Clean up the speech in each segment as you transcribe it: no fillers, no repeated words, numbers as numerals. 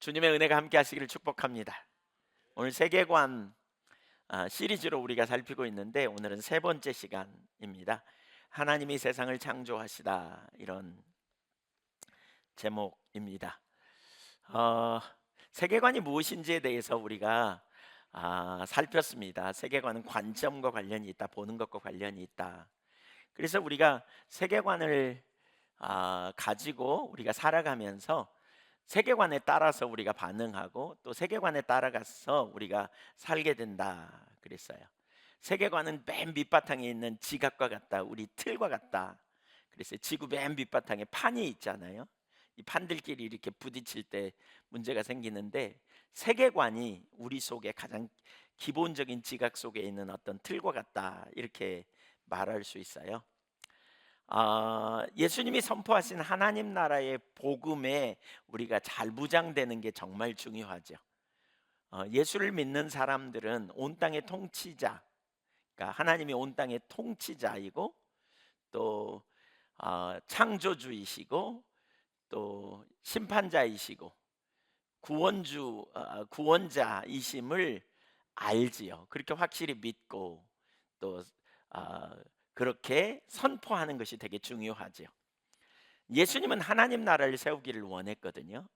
주님의 은혜가 함께 하시기를 축복합니다. 오늘 세계관 시리즈로 우리가 살피고 있는데 오늘은 세 번째 시간입니다. 하나님이 세상을 창조하시다, 이런 제목입니다. 어, 세계관이 무엇인지에 대해서 우리가 살폈습니다. 세계관은 관점과 관련이 있다, 보는 것과 관련이 있다. 그래서 우리가 세계관을 가지고 우리가 살아가면서 세계관에 따라서 우리가 반응하고 또 세계관에 따라가서 우리가 살게 된다 그랬어요. 세계관은 맨 밑바탕에 있는 지각과 같다, 우리 틀과 같다. 그래서 지구 맨 밑바탕에 판이 있잖아요. 이 판들끼리 이렇게 부딪힐 때 문제가 생기는데, 세계관이 우리 속에 가장 기본적인 지각 속에 있는 어떤 틀과 같다, 이렇게 말할 수 있어요. 예수님이 선포하신 하나님 나라의 복음에 우리가 잘 무장되는 게 정말 중요하죠. 예수를 믿는 사람들은 온 땅의 통치자, 그러니까 하나님이 온 땅의 통치자이고 또 창조주이시고 또 심판자이시고 구원자이심을 알지요. 그렇게 확실히 믿고 또 그렇게 선포하는 것이 되게 중요하죠. 예수님은 하나님 나라를 세우기를 원했거든요.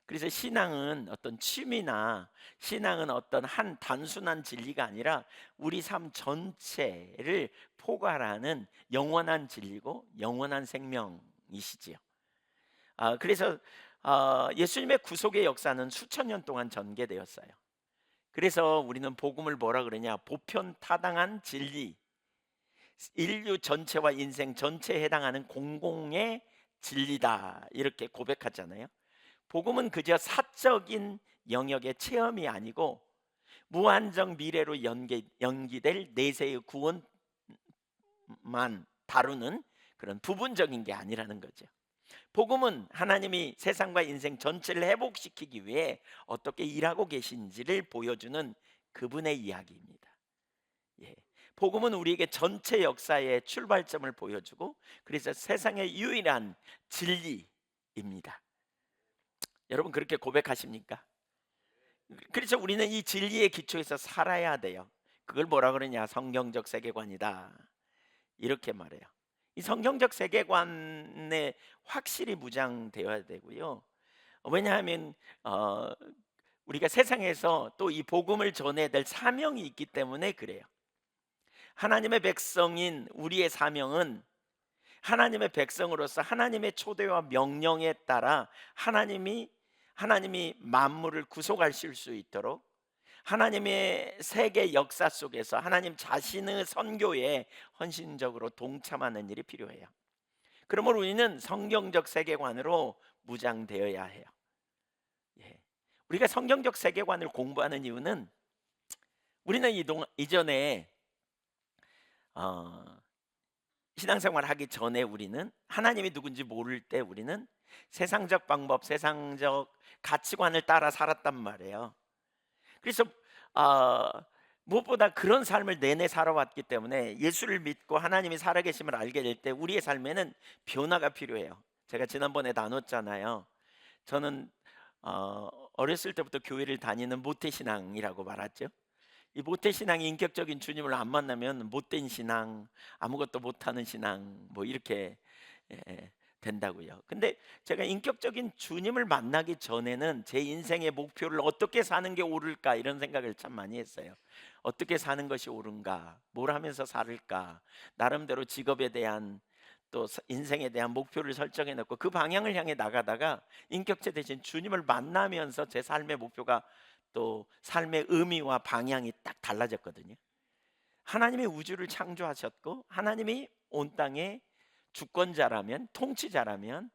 그래서 신앙은 어떤 취미나 신앙은 어떤 한 단순한 진리가 아니라 우리 삶 전체를 포괄하는 영원한 진리고 영원한 생명이시지요. 그래서 예수님의 구속의 역사는 수천 년 동안 전개되었어요. 그래서 우리는 복음을 뭐라 그러냐, 보편타당한 진리, 인류 전체와 인생 전체에 해당하는 공공의 진리다, 이렇게 고백하잖아요. 복음은 그저 사적인 영역의 체험이 아니고 무한정 미래로 연기될 내세의 구원만 다루는 그런 부분적인 게 아니라는 거죠. 복음은 하나님이 세상과 인생 전체를 회복시키기 위해 어떻게 일하고 계신지를 보여주는 그분의 이야기입니다. 예. 복음은 우리에게 전체 역사의 출발점을 보여주고 그래서 세상의 유일한 진리입니다. 여러분 그렇게 고백하십니까? 그래서 우리는 이 진리의 기초에서 살아야 돼요. 그걸 뭐라 그러냐, 성경적 세계관이다, 이렇게 말해요. 이 성경적 세계관에 확실히 무장되어야 되고요. 왜냐하면 우리가 세상에서 또 이 복음을 전해야 될 사명이 있기 때문에 그래요. 하나님의 백성인 우리의 사명은 하나님의 백성으로서 하나님의 초대와 명령에 따라 하나님이 만물을 구속하실 수 있도록 하나님의 세계 역사 속에서 하나님 자신의 선교에 헌신적으로 동참하는 일이 필요해요. 그러므로 우리는 성경적 세계관으로 무장되어야 해요. 예. 우리가 성경적 세계관을 공부하는 이유는 우리는 이전에 어, 신앙생활 하기 전에 우리는 하나님이 누군지 모를 때 우리는 세상적 방법, 세상적 가치관을 따라 살았단 말이에요. 그래서 어, 무엇보다 그런 삶을 내내 살아왔기 때문에 예수를 믿고 하나님이 살아계심을 알게 될 때 우리의 삶에는 변화가 필요해요. 제가 지난번에 나눴잖아요. 저는 어렸을 때부터 교회를 다니는 모태신앙이라고 말했죠. 이 모태신앙이 인격적인 주님을 안 만나면 못된 신앙, 아무것도 못하는 신앙, 뭐 이렇게 된다고요. 근데 제가 인격적인 주님을 만나기 전에는 제 인생의 목표를 어떻게 사는 게 옳을까, 이런 생각을 참 많이 했어요. 어떻게 사는 것이 옳은가, 뭘 하면서 살을까, 나름대로 직업에 대한 또 인생에 대한 목표를 설정해 놓고 그 방향을 향해 나가다가 인격체 대신 주님을 만나면서 제 삶의 목표가 또 삶의 의미와 방향이 딱 달라졌거든요. 하나님이 우주를 창조하셨고 하나님이 온 땅의 주권자라면, 통치자라면,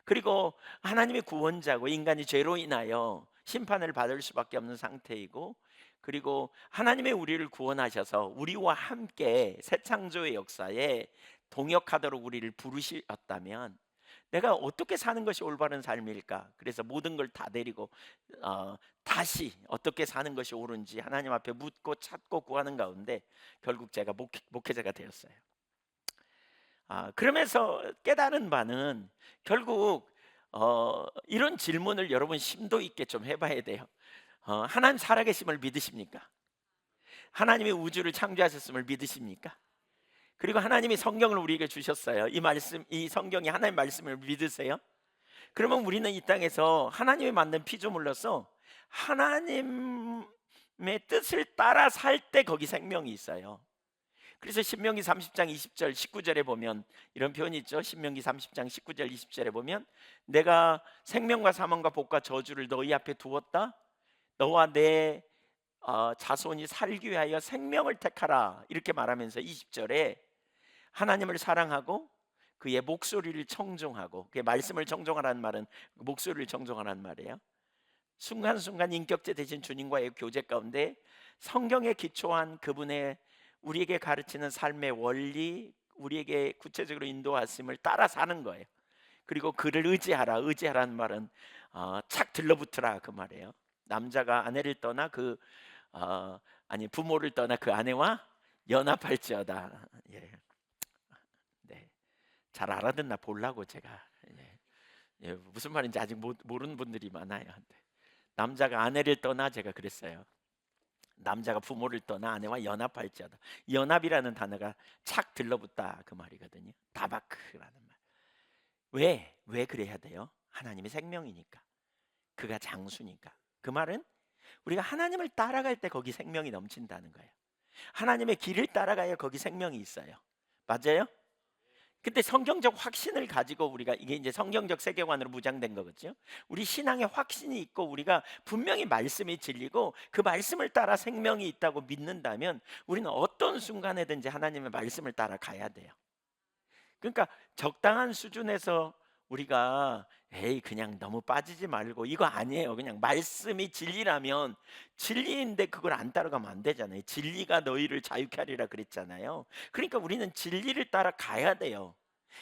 그리고 하나님이 구원자고 인간이 죄로 인하여 심판을 받을 수밖에 없는 상태이고, 그리고 하나님의 우리를 구원하셔서 우리와 함께 새 창조의 역사에 동역하도록 우리를 부르셨다면 내가 어떻게 사는 것이 올바른 삶일까? 그래서 모든 걸 다 데리고 다시 어떻게 사는 것이 옳은지 하나님 앞에 묻고 찾고 구하는 가운데 결국 제가 목회자가 되었어요. 그러면서 깨달은 바는 결국 이런 질문을 여러분 심도 있게 좀 해봐야 돼요. 하나님 살아계심을 믿으십니까? 하나님이 우주를 창조하셨음을 믿으십니까? 그리고 하나님이 성경을 우리에게 주셨어요. 이 말씀, 이 성경이 하나님 말씀을 믿으세요? 그러면 우리는 이 땅에서 하나님이 만든 피조물로서 하나님의 뜻을 따라 살 때 거기 생명이 있어요. 그래서 신명기 30장 20절 19절에 보면 이런 표현이 있죠. 신명기 30장 19절 20절에 보면 내가 생명과 사망과 복과 저주를 너희 앞에 두었다. 너와 내 자손이 살기 위하여 생명을 택하라. 이렇게 말하면서 20절에 하나님을 사랑하고 그의 목소리를 청종하고, 그의 말씀을 청종하라는 말은 목소리를 청종하라는 말이에요. 순간순간 인격체 되신 주님과의 교제 가운데 성경에 기초한 그분의 우리에게 가르치는 삶의 원리, 우리에게 구체적으로 인도하심을 따라 사는 거예요. 그리고 그를 의지하라. 의지하라는 말은 착 들러붙으라 그 말이에요. 남자가 아내를 떠나 아니 부모를 떠나 그 아내와 연합할지어다. 예. 네. 잘 알아듣나 보려고 제가. 예. 예, 무슨 말인지 아직 모르는 분들이 많아요. 네. 남자가 아내를 떠나, 제가 그랬어요. 남자가 부모를 떠나 아내와 연합할지어다. 연합이라는 단어가 착 들러붙다 그 말이거든요. 다바크라는 말. 왜 그래야 돼요? 하나님이 생명이니까. 그가 장수니까. 그 말은 우리가 하나님을 따라갈 때 거기 생명이 넘친다는 거예요. 하나님의 길을 따라가야 거기 생명이 있어요. 맞아요? 근데 성경적 확신을 가지고 우리가, 이게 이제 성경적 세계관으로 무장된 거겠죠. 우리 신앙에 확신이 있고 우리가 분명히 말씀이 진리고 그 말씀을 따라 생명이 있다고 믿는다면 우리는 어떤 순간에든지 하나님의 말씀을 따라 가야 돼요. 그러니까 적당한 수준에서 우리가 에이 그냥 너무 빠지지 말고, 이거 아니에요. 그냥 말씀이 진리라면 진리인데 그걸 안 따라가면 안 되잖아요. 진리가 너희를 자유케 하리라 그랬잖아요. 그러니까 우리는 진리를 따라 가야 돼요.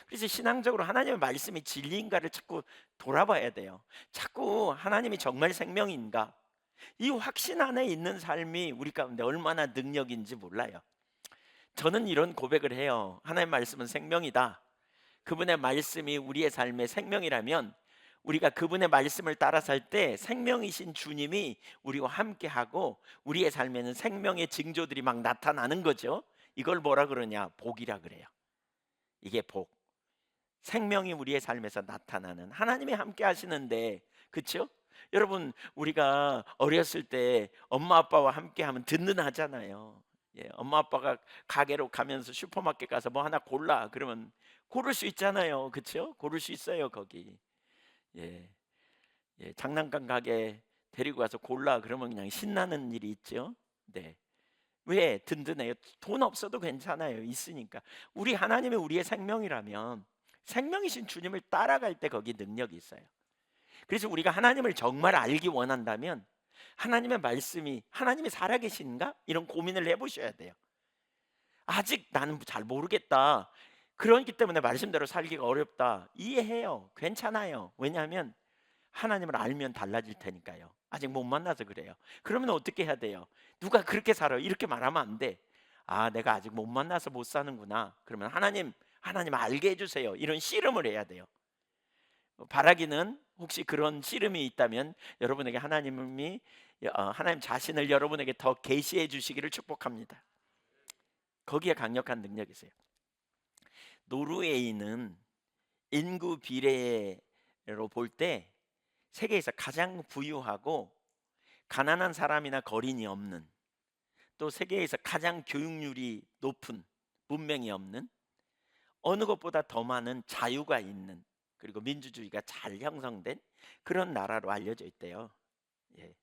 그래서 신앙적으로 하나님의 말씀이 진리인가를 자꾸 돌아봐야 돼요. 자꾸 하나님이 정말 생명인가, 이 확신 안에 있는 삶이 우리 가운데 얼마나 능력인지 몰라요. 저는 이런 고백을 해요. 하나님의 말씀은 생명이다. 그분의 말씀이 우리의 삶의 생명이라면 우리가 그분의 말씀을 따라 살 때 생명이신 주님이 우리와 함께하고 우리의 삶에는 생명의 징조들이 막 나타나는 거죠. 이걸 뭐라 그러냐? 복이라 그래요. 이게 복. 생명이 우리의 삶에서 나타나는, 하나님이 함께 하시는데, 그렇죠? 여러분, 우리가 어렸을 때 엄마 아빠와 함께 하면 든든하잖아요. 예, 엄마 아빠가 가게로 가면서 슈퍼마켓 가서 뭐 하나 골라 그러면 고를 수 있잖아요. 그렇죠? 고를 수 있어요, 거기. 예. 예, 장난감 가게 데리고 가서 골라 그러면 그냥 신나는 일이 있죠. 네. 왜? 든든해요. 돈 없어도 괜찮아요. 있으니까. 우리 하나님이 우리의 생명이라면 생명이신 주님을 따라갈 때 거기 능력이 있어요. 그래서 우리가 하나님을 정말 알기 원한다면 하나님의 말씀이, 하나님이 살아계신가? 이런 고민을 해보셔야 돼요. 아직 나는 잘 모르겠다. 그렇기 때문에 말씀대로 살기가 어렵다. 이해해요. 괜찮아요. 왜냐하면 하나님을 알면 달라질 테니까요. 아직 못 만나서 그래요. 그러면 어떻게 해야 돼요? 누가 그렇게 살아요? 이렇게 말하면 안 돼. 아, 내가 아직 못 만나서 못 사는구나. 그러면 하나님 알게 해주세요. 이런 씨름을 해야 돼요. 바라기는, 혹시 그런 씨름이 있다면 여러분에게 하나님 자신을 여러분에게 더 계시해 주시기를 축복합니다. 거기에 강력한 능력이 있어요. 노르웨이는 인구 비례로 볼 때 세계에서 가장 부유하고 가난한 사람이나 거린이 없는, 또 세계에서 가장 교육률이 높은, 문맹이 없는, 어느 것보다 더 많은 자유가 있는, 그리고 민주주의가 잘 형성된 그런 나라로 알려져 있대요. 예.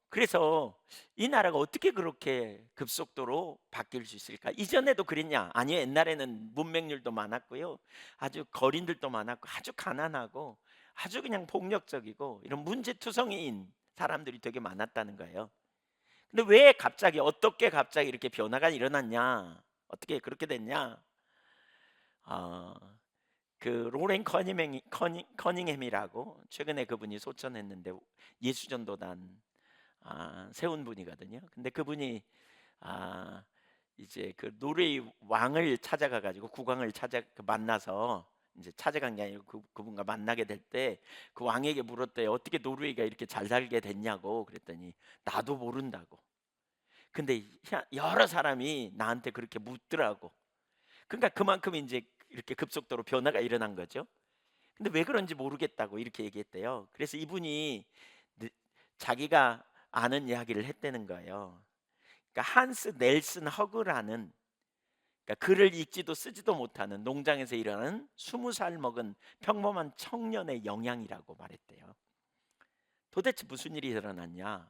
그래서 이 나라가 어떻게 그렇게 급속도로 바뀔 수 있을까? 이전에도 그랬냐? 아니요. 옛날에는 문맹률도 많았고요. 아주 거린들도 많았고 아주 가난하고 아주 그냥 폭력적이고 이런 문제투성이인 사람들이 되게 많았다는 거예요. 근데 왜 갑자기, 어떻게 갑자기 이렇게 변화가 일어났냐? 어떻게 그렇게 됐냐? 어, 그 로렌 커닝햄이라고 최근에 그분이 소천했는데 예수전도단 세운 분이거든요. 근데 그분이 이제 그 노르웨이 왕을 찾아가 가지고 국왕을 만나서 이제 찾아간 게 아니고 그분과 만나게 될 때 그 왕에게 물었대요. "어떻게 노르웨이가 이렇게 잘 살게 됐냐."고 그랬더니 "나도 모른다."고. 근데 여러 사람이 나한테 그렇게 묻더라고. 그러니까 그만큼 인제 이렇게 급속도로 변화가 일어난 거죠. 근데 왜 그런지 모르겠다고 이렇게 얘기했대요. 그래서 이분이 느 자기가 아는 이야기를 했다는 거예요. 그러니까 한스 넬슨 허그라는, 그러니까 글을 읽지도 쓰지도 못하는 농장에서 일하는 20살 먹은 평범한 청년의 영향이라고 말했대요. 도대체 무슨 일이 일어났냐?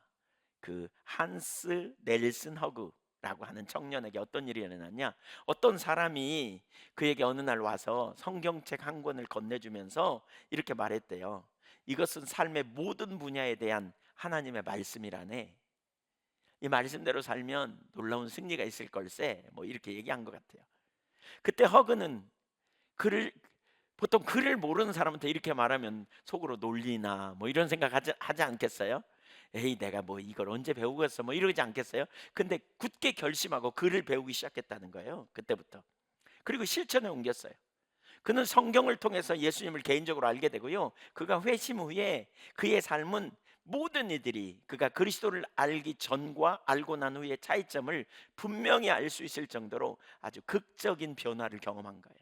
그 한스 넬슨 허그라고 하는 청년에게 어떤 일이 일어났냐? 어떤 사람이 그에게 어느 날 와서 성경책 한 권을 건네주면서 이렇게 말했대요. 이것은 삶의 모든 분야에 대한 하나님의 말씀이라네. 이 말씀대로 살면 놀라운 승리가 있을 걸세. 뭐 이렇게 얘기한 것 같아요. 그때 허그는 글을 보통 글을 모르는 사람한테 이렇게 말하면 속으로 놀리나 뭐 이런 생각 하지 않겠어요? 에이 내가 뭐 이걸 언제 배우겠어 뭐 이러지 않겠어요? 근데 굳게 결심하고 글을 배우기 시작했다는 거예요. 그때부터. 그리고 실천에 옮겼어요. 그는 성경을 통해서 예수님을 개인적으로 알게 되고요. 그가 회심 후에 그의 삶은 모든 이들이 그가 그리스도를 알기 전과 알고 난 후의 차이점을 분명히 알 수 있을 정도로 아주 극적인 변화를 경험한 거예요.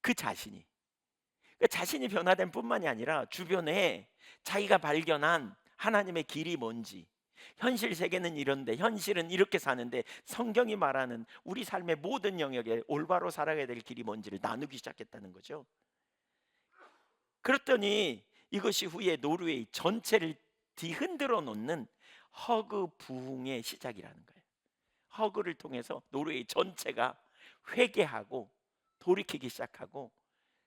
그 자신이. 그 자신이 변화된 뿐만이 아니라 주변에 자기가 발견한 하나님의 길이 뭔지, 현실 세계는 이런데 현실은 이렇게 사는데 성경이 말하는 우리 삶의 모든 영역에 올바로 살아가야 될 길이 뭔지를 나누기 시작했다는 거죠. 그랬더니 이것이 후에 노르웨이 전체를 뒤흔들어 놓는 허그 부흥의 시작이라는 거예요. 허그를 통해서 노르웨이 전체가 회개하고 돌이키기 시작하고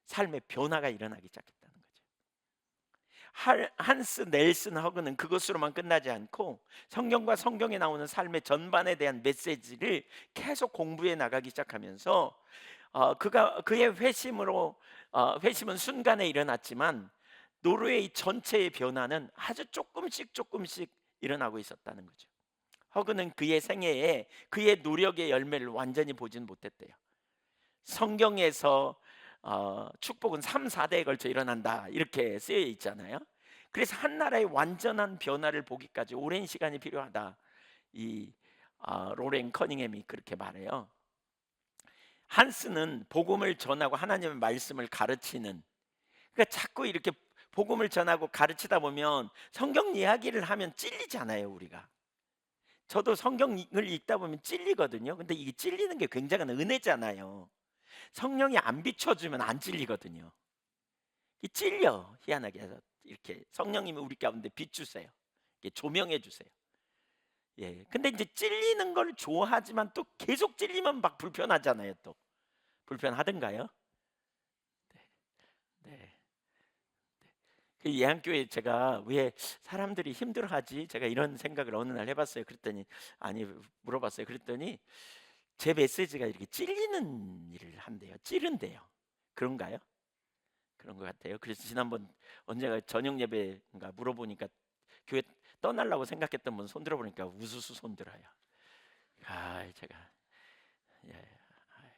삶의 변화가 일어나기 시작했다는 거죠. 한스 넬슨 허그는 그것으로만 끝나지 않고 성경과 성경에 나오는 삶의 전반에 대한 메시지를 계속 공부해 나가기 시작하면서 그가 그의 회심으로 회심은 순간에 일어났지만 노르웨이 전체의 변화는 아주 조금씩 조금씩 일어나고 있었다는 거죠. 허그는 그의 생애에 그의 노력의 열매를 완전히 보진 못했대요. 성경에서 축복은 3, 4대에 걸쳐 일어난다 이렇게 쓰여 있잖아요. 그래서 한 나라의 완전한 변화를 보기까지 오랜 시간이 필요하다. 이 로렌 커닝햄이 그렇게 말해요. 한스는 복음을 전하고 하나님의 말씀을 가르치는, 그러니까 자꾸 이렇게 복음을 전하고 가르치다 보면 성경 이야기를 하면 찔리잖아요, 우리가. 저도 성경을 읽다 보면 찔리거든요. 근데 이게 찔리는 게 굉장한 은혜잖아요. 성령이 안 비춰주면 안 찔리거든요. 이 찔려 희한하게 해서 이렇게 성령님이 우리 가운데 비추세요. 이렇게 조명해 주세요. 예. 근데 이제 찔리는 걸 좋아하지만 또 계속 찔리면 막 불편하잖아요. 또 불편하던가요? 네. 그 예한교회 제가 왜 사람들이 힘들어하지? 제가 이런 생각을 어느 날 해봤어요. 그랬더니 아니 물어봤어요. 그랬더니 제 메시지가 이렇게 찔리는 일을 한대요. 찌른대요. 그런가요? 그런 것 같아요. 그래서 지난번 언제가 저녁 예배인가 물어보니까 교회 떠나려고 생각했던 분 손 들어보니까 우수수 손 들어요. 아, 제가 예, 아이,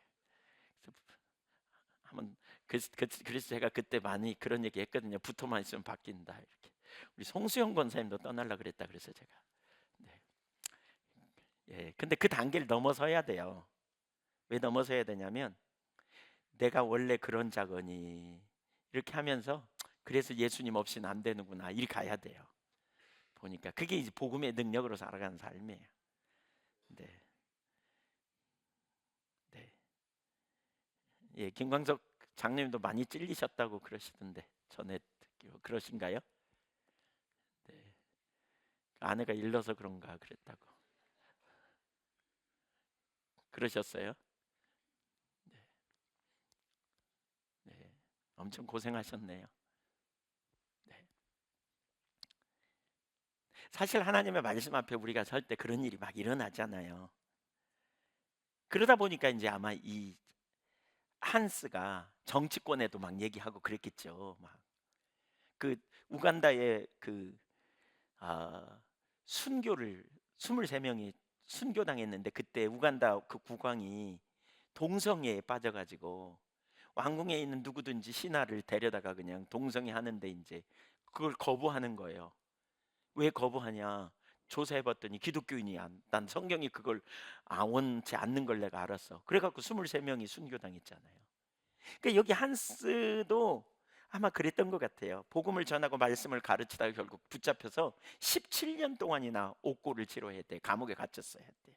한번 그래서 제가 그때 많이 그런 얘기 했거든요. 붙어만 있으면 바뀐다 이렇게. 우리 송수영 권사님도 떠나려 그랬다 그래서 제가 네. 예, 근데 그 단계를 넘어서야 돼요. 왜 넘어서야 되냐면 내가 원래 그런 자거니 이렇게 하면서 그래서 예수님 없이는 안 되는구나 이렇게 가야 돼요. 보니까 그게 이제 복음의 능력으로 살아가는 삶이에요. 네, 네, 예, 김광석 장로님도 많이 찔리셨다고 그러시던데 전에 그러신가요? 네, 아내가 일러서 그런가 그랬다고 그러셨어요? 네, 네, 엄청 고생하셨네요. 네. 사실 하나님의 말씀 앞에 우리가 설 때 그런 일이 막 일어나잖아요. 그러다 보니까 이제 아마 이 한스가 정치권에도 막 얘기하고 그랬겠죠. 막 그 우간다의 그 순교를 23명이 순교당했는데 그때 우간다 그 국왕이 동성애에 빠져가지고 왕궁에 있는 누구든지 신하를 데려다가 그냥 동성애 하는데 이제 그걸 거부하는 거예요. 왜 거부하냐? 조사해봤더니 기독교인이야. 난 성경이 그걸 원치 않는 걸 내가 알았어. 그래갖고 23명이 순교당했잖아요. 그러니까 여기 한스도 아마 그랬던 것 같아요. 복음을 전하고 말씀을 가르치다가 결국 붙잡혀서 17년 동안이나 옥고를 치러야 돼. 감옥에 갇혔어야 했대요.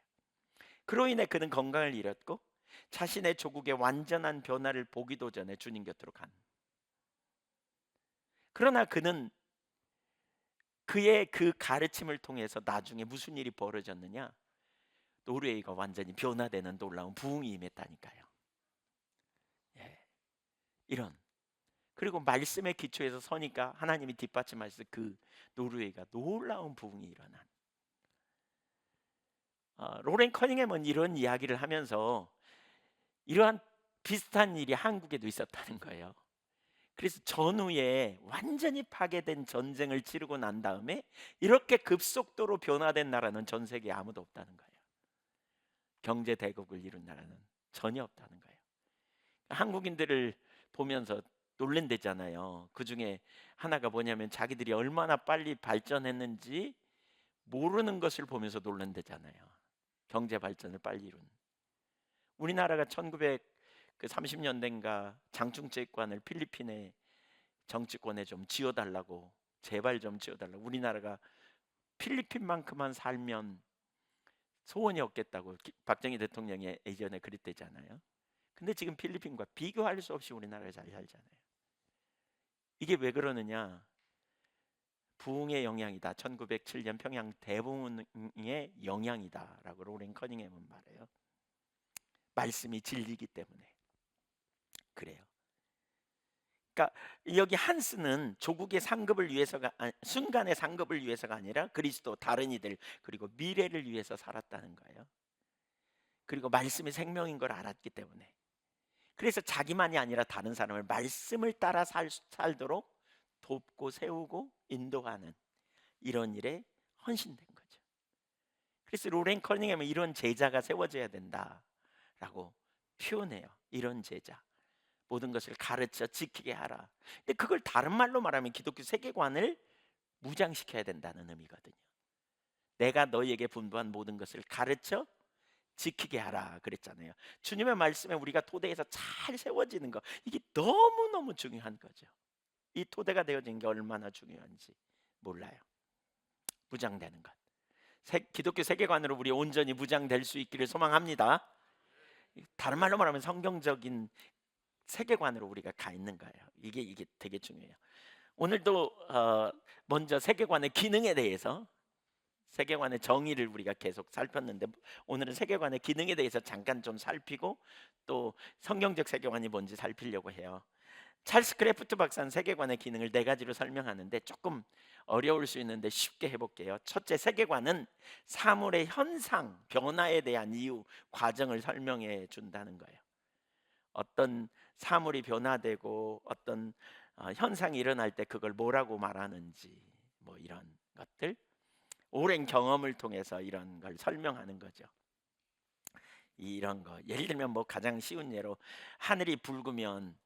그로 인해 그는 건강을 잃었고 자신의 조국의 완전한 변화를 보기도 전에 주님 곁으로 간. 그러나 그는 그의 그 가르침을 통해서 나중에 무슨 일이 벌어졌느냐? 노르웨이가 완전히 변화되는 놀라운 부흥이 임했다니까요. 예, 이런. 그리고 말씀의 기초에서 서니까 하나님이 뒷받침하셔서 그 노르웨이가 놀라운 부흥이 일어난. 로렌 커닝햄은 이런 이야기를 하면서 이러한 비슷한 일이 한국에도 있었다는 거예요. 그래서 전후에 완전히 파괴된 전쟁을 치르고 난 다음에 이렇게 급속도로 변화된 나라는 전 세계에 아무도 없다는 거예요. 경제 대국을 이룬 나라는 전혀 없다는 거예요. 한국인들을 보면서 놀랜대잖아요. 그 중에 하나가 뭐냐면 자기들이 얼마나 빨리 발전했는지 모르는 것을 보면서 놀란대잖아요. 경제 발전을 빨리 이룬. 우리나라가 1930년대인가 장충제권을 필리핀의 정치권에 좀 지어달라고, 제발 좀 지어달라고, 우리나라가 필리핀만큼만 살면 소원이 없겠다고 박정희 대통령이 예전에 그랬대잖아요. 근데 지금 필리핀과 비교할 수 없이 우리나라가 잘 살잖아요. 이게 왜 그러느냐? 부흥의 영향이다. 1907년 평양 대부흥의 영향이다라고 로렌 커닝햄은 말해요. 말씀이 진리이기 때문에 그래요. 그러니까 여기 한스는 조국의 상급을 위해서가 순간의 상급을 위해서가 아니라 그리스도, 다른 이들, 그리고 미래를 위해서 살았다는 거예요. 그리고 말씀이 생명인 걸 알았기 때문에. 그래서 자기만이 아니라 다른 사람을 말씀을 따라 살도록 돕고 세우고 인도하는 이런 일에 헌신된 거죠. 그래서 로렌 커닝햄은 이런 제자가 세워져야 된다라고 표현해요. 이런 제자, 모든 것을 가르쳐 지키게 하라. 근데 그걸 다른 말로 말하면 기독교 세계관을 무장시켜야 된다는 의미거든요. 내가 너희에게 분부한 모든 것을 가르쳐 지키게 하라 그랬잖아요. 주님의 말씀에 우리가 토대에서 잘 세워지는 거, 이게 너무너무 중요한 거죠. 이 토대가 되어진 게 얼마나 중요한지 몰라요. 무장되는 것. 기독교 세계관으로 우리 온전히 무장될 수 있기를 소망합니다. 다른 말로 말하면 성경적인 세계관으로 우리가 가 있는 거예요. 이게 되게 중요해요. 오늘도 먼저 세계관의 기능에 대해서, 세계관의 정의를 우리가 계속 살폈는데 오늘은 세계관의 기능에 대해서 잠깐 좀 살피고 또 성경적 세계관이 뭔지 살피려고 해요. 찰스 크래프트 박사는 세계관의 기능을 4가지로 설명하는데 조금 어려울 수 있는데 쉽게 해볼게요. 첫째, 세계관은 사물의 현상, 변화에 대한 이유, 과정을 설명해 준다는 거예요. 어떤 사물이 변화되고 어떤 현상이 일어날 때 그걸 뭐라고 말하는지, 뭐 이런 것들, 오랜 경험을 통해서 이런 걸 설명하는 거죠. 이런 거 예를 들면 뭐 가장 쉬운 예로 하늘이 붉으면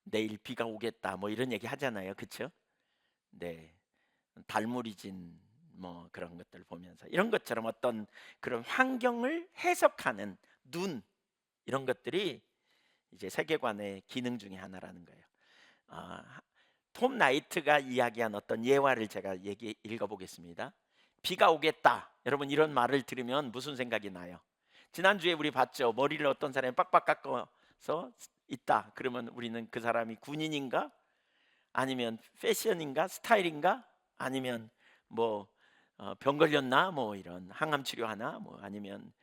내일 비가 오겠다 뭐 이런 얘기 하잖아요. 그렇죠? 네. 달물이 진 뭐 그런 것들 보면서 이런 것처럼 어떤 그런 환경을 해석하는 눈, 이런 것들이 이제 세계관의 기능 중에 하나라는 거예요. 톰 나이트가 이야기한 어떤 예화를 제가 읽어보겠습니다. 비가 오겠다. 여러분 이런 말을 들으면 무슨 생각이 나요? 지난주에 우리 봤죠. 머리를 어떤 사람이 빡빡 깎아서 있다. 그러면 우리는 그 사람이 군인인가? 아니면 패션인가? 스타일인가? 아니면 뭐 병 걸렸나? 뭐 이런 항암 치료하나? 뭐 아니면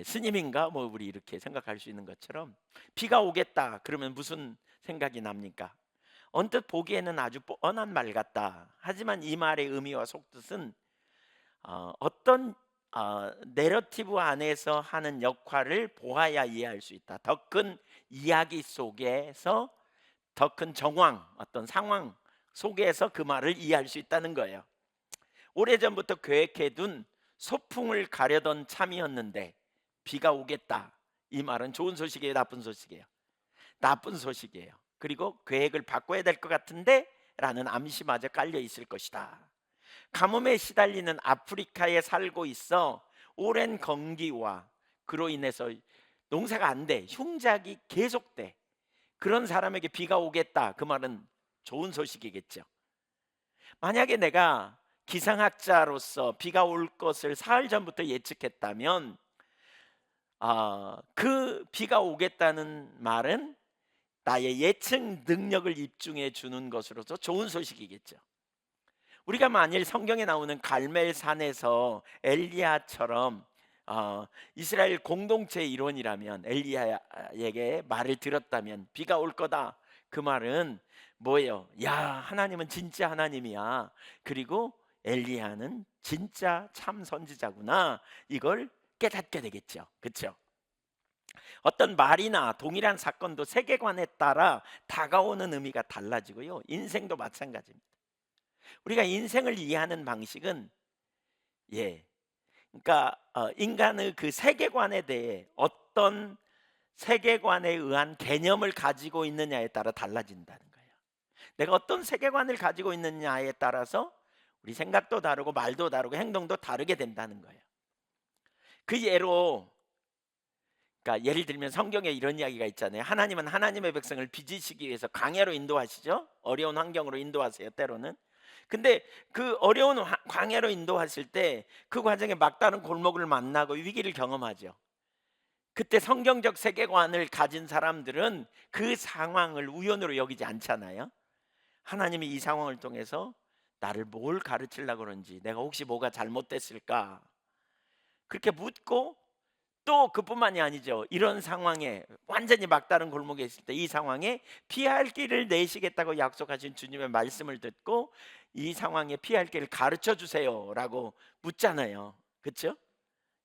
스님인가? 뭐 우리 이렇게 생각할 수 있는 것처럼 비가 오겠다. 그러면 무슨 생각이 납니까? 언뜻 보기에는 아주 뻔한 말 같다. 하지만 이 말의 의미와 속뜻은 어떤 내러티브 안에서 하는 역할을 보아야 이해할 수 있다. 더 큰 이야기 속에서, 더 큰 정황, 어떤 상황 속에서 그 말을 이해할 수 있다는 거예요. 오래전부터 계획해둔 소풍을 가려던 참이었는데 비가 오겠다. 이 말은 좋은 소식이에요, 나쁜 소식이에요? 나쁜 소식이에요. 그리고 계획을 바꿔야 될 것 같은데 라는 암시마저 깔려 있을 것이다. 가뭄에 시달리는 아프리카에 살고 있어 오랜 건기와 그로 인해서 농사가 안 돼, 흉작이 계속돼. 그런 사람에게 비가 오겠다, 그 말은 좋은 소식이겠죠. 만약에 내가 기상학자로서 비가 올 것을 사흘 전부터 예측했다면 그 비가 오겠다는 말은 나의 예측 능력을 입증해 주는 것으로서 좋은 소식이겠죠. 우리가 만일 성경에 나오는 갈멜산에서 엘리야처럼 이스라엘 공동체의 일원이라면 엘리야에게 말을 들었다면 비가 올 거다, 그 말은 뭐예요? 야, 하나님은 진짜 하나님이야. 그리고 엘리야는 진짜 참 선지자구나. 이걸 깨닫게 되겠죠. 그렇죠? 어떤 말이나 동일한 사건도 세계관에 따라 다가오는 의미가 달라지고요. 인생도 마찬가지입니다. 우리가 인생을 이해하는 방식은 그러니까 인간의 그 세계관에 대해 어떤 세계관에 의한 개념을 가지고 있느냐에 따라 달라진다는 거예요. 내가 어떤 세계관을 가지고 있느냐에 따라서 우리 생각도 다르고 말도 다르고 행동도 다르게 된다는 거예요. 그 예로, 그러니까 예를 들면 성경에 이런 이야기가 있잖아요. 하나님은 하나님의 백성을 빚으시기 위해서 광야로 인도하시죠. 어려운 환경으로 인도하세요, 때로는. 근데 그 어려운 광야로 인도하실 때 그 과정에 막다른 골목을 만나고 위기를 경험하죠. 그때 성경적 세계관을 가진 사람들은 그 상황을 우연으로 여기지 않잖아요. 하나님이 이 상황을 통해서 나를 뭘 가르치려고 그런지, 내가 혹시 뭐가 잘못됐을까, 그렇게 묻고, 또 그뿐만이 아니죠. 이런 상황에 완전히 막다른 골목에 있을 때 이 상황에 피할 길을 내시겠다고 약속하신 주님의 말씀을 듣고 이 상황에 피할 길을 가르쳐 주세요라고 묻잖아요. 그렇죠?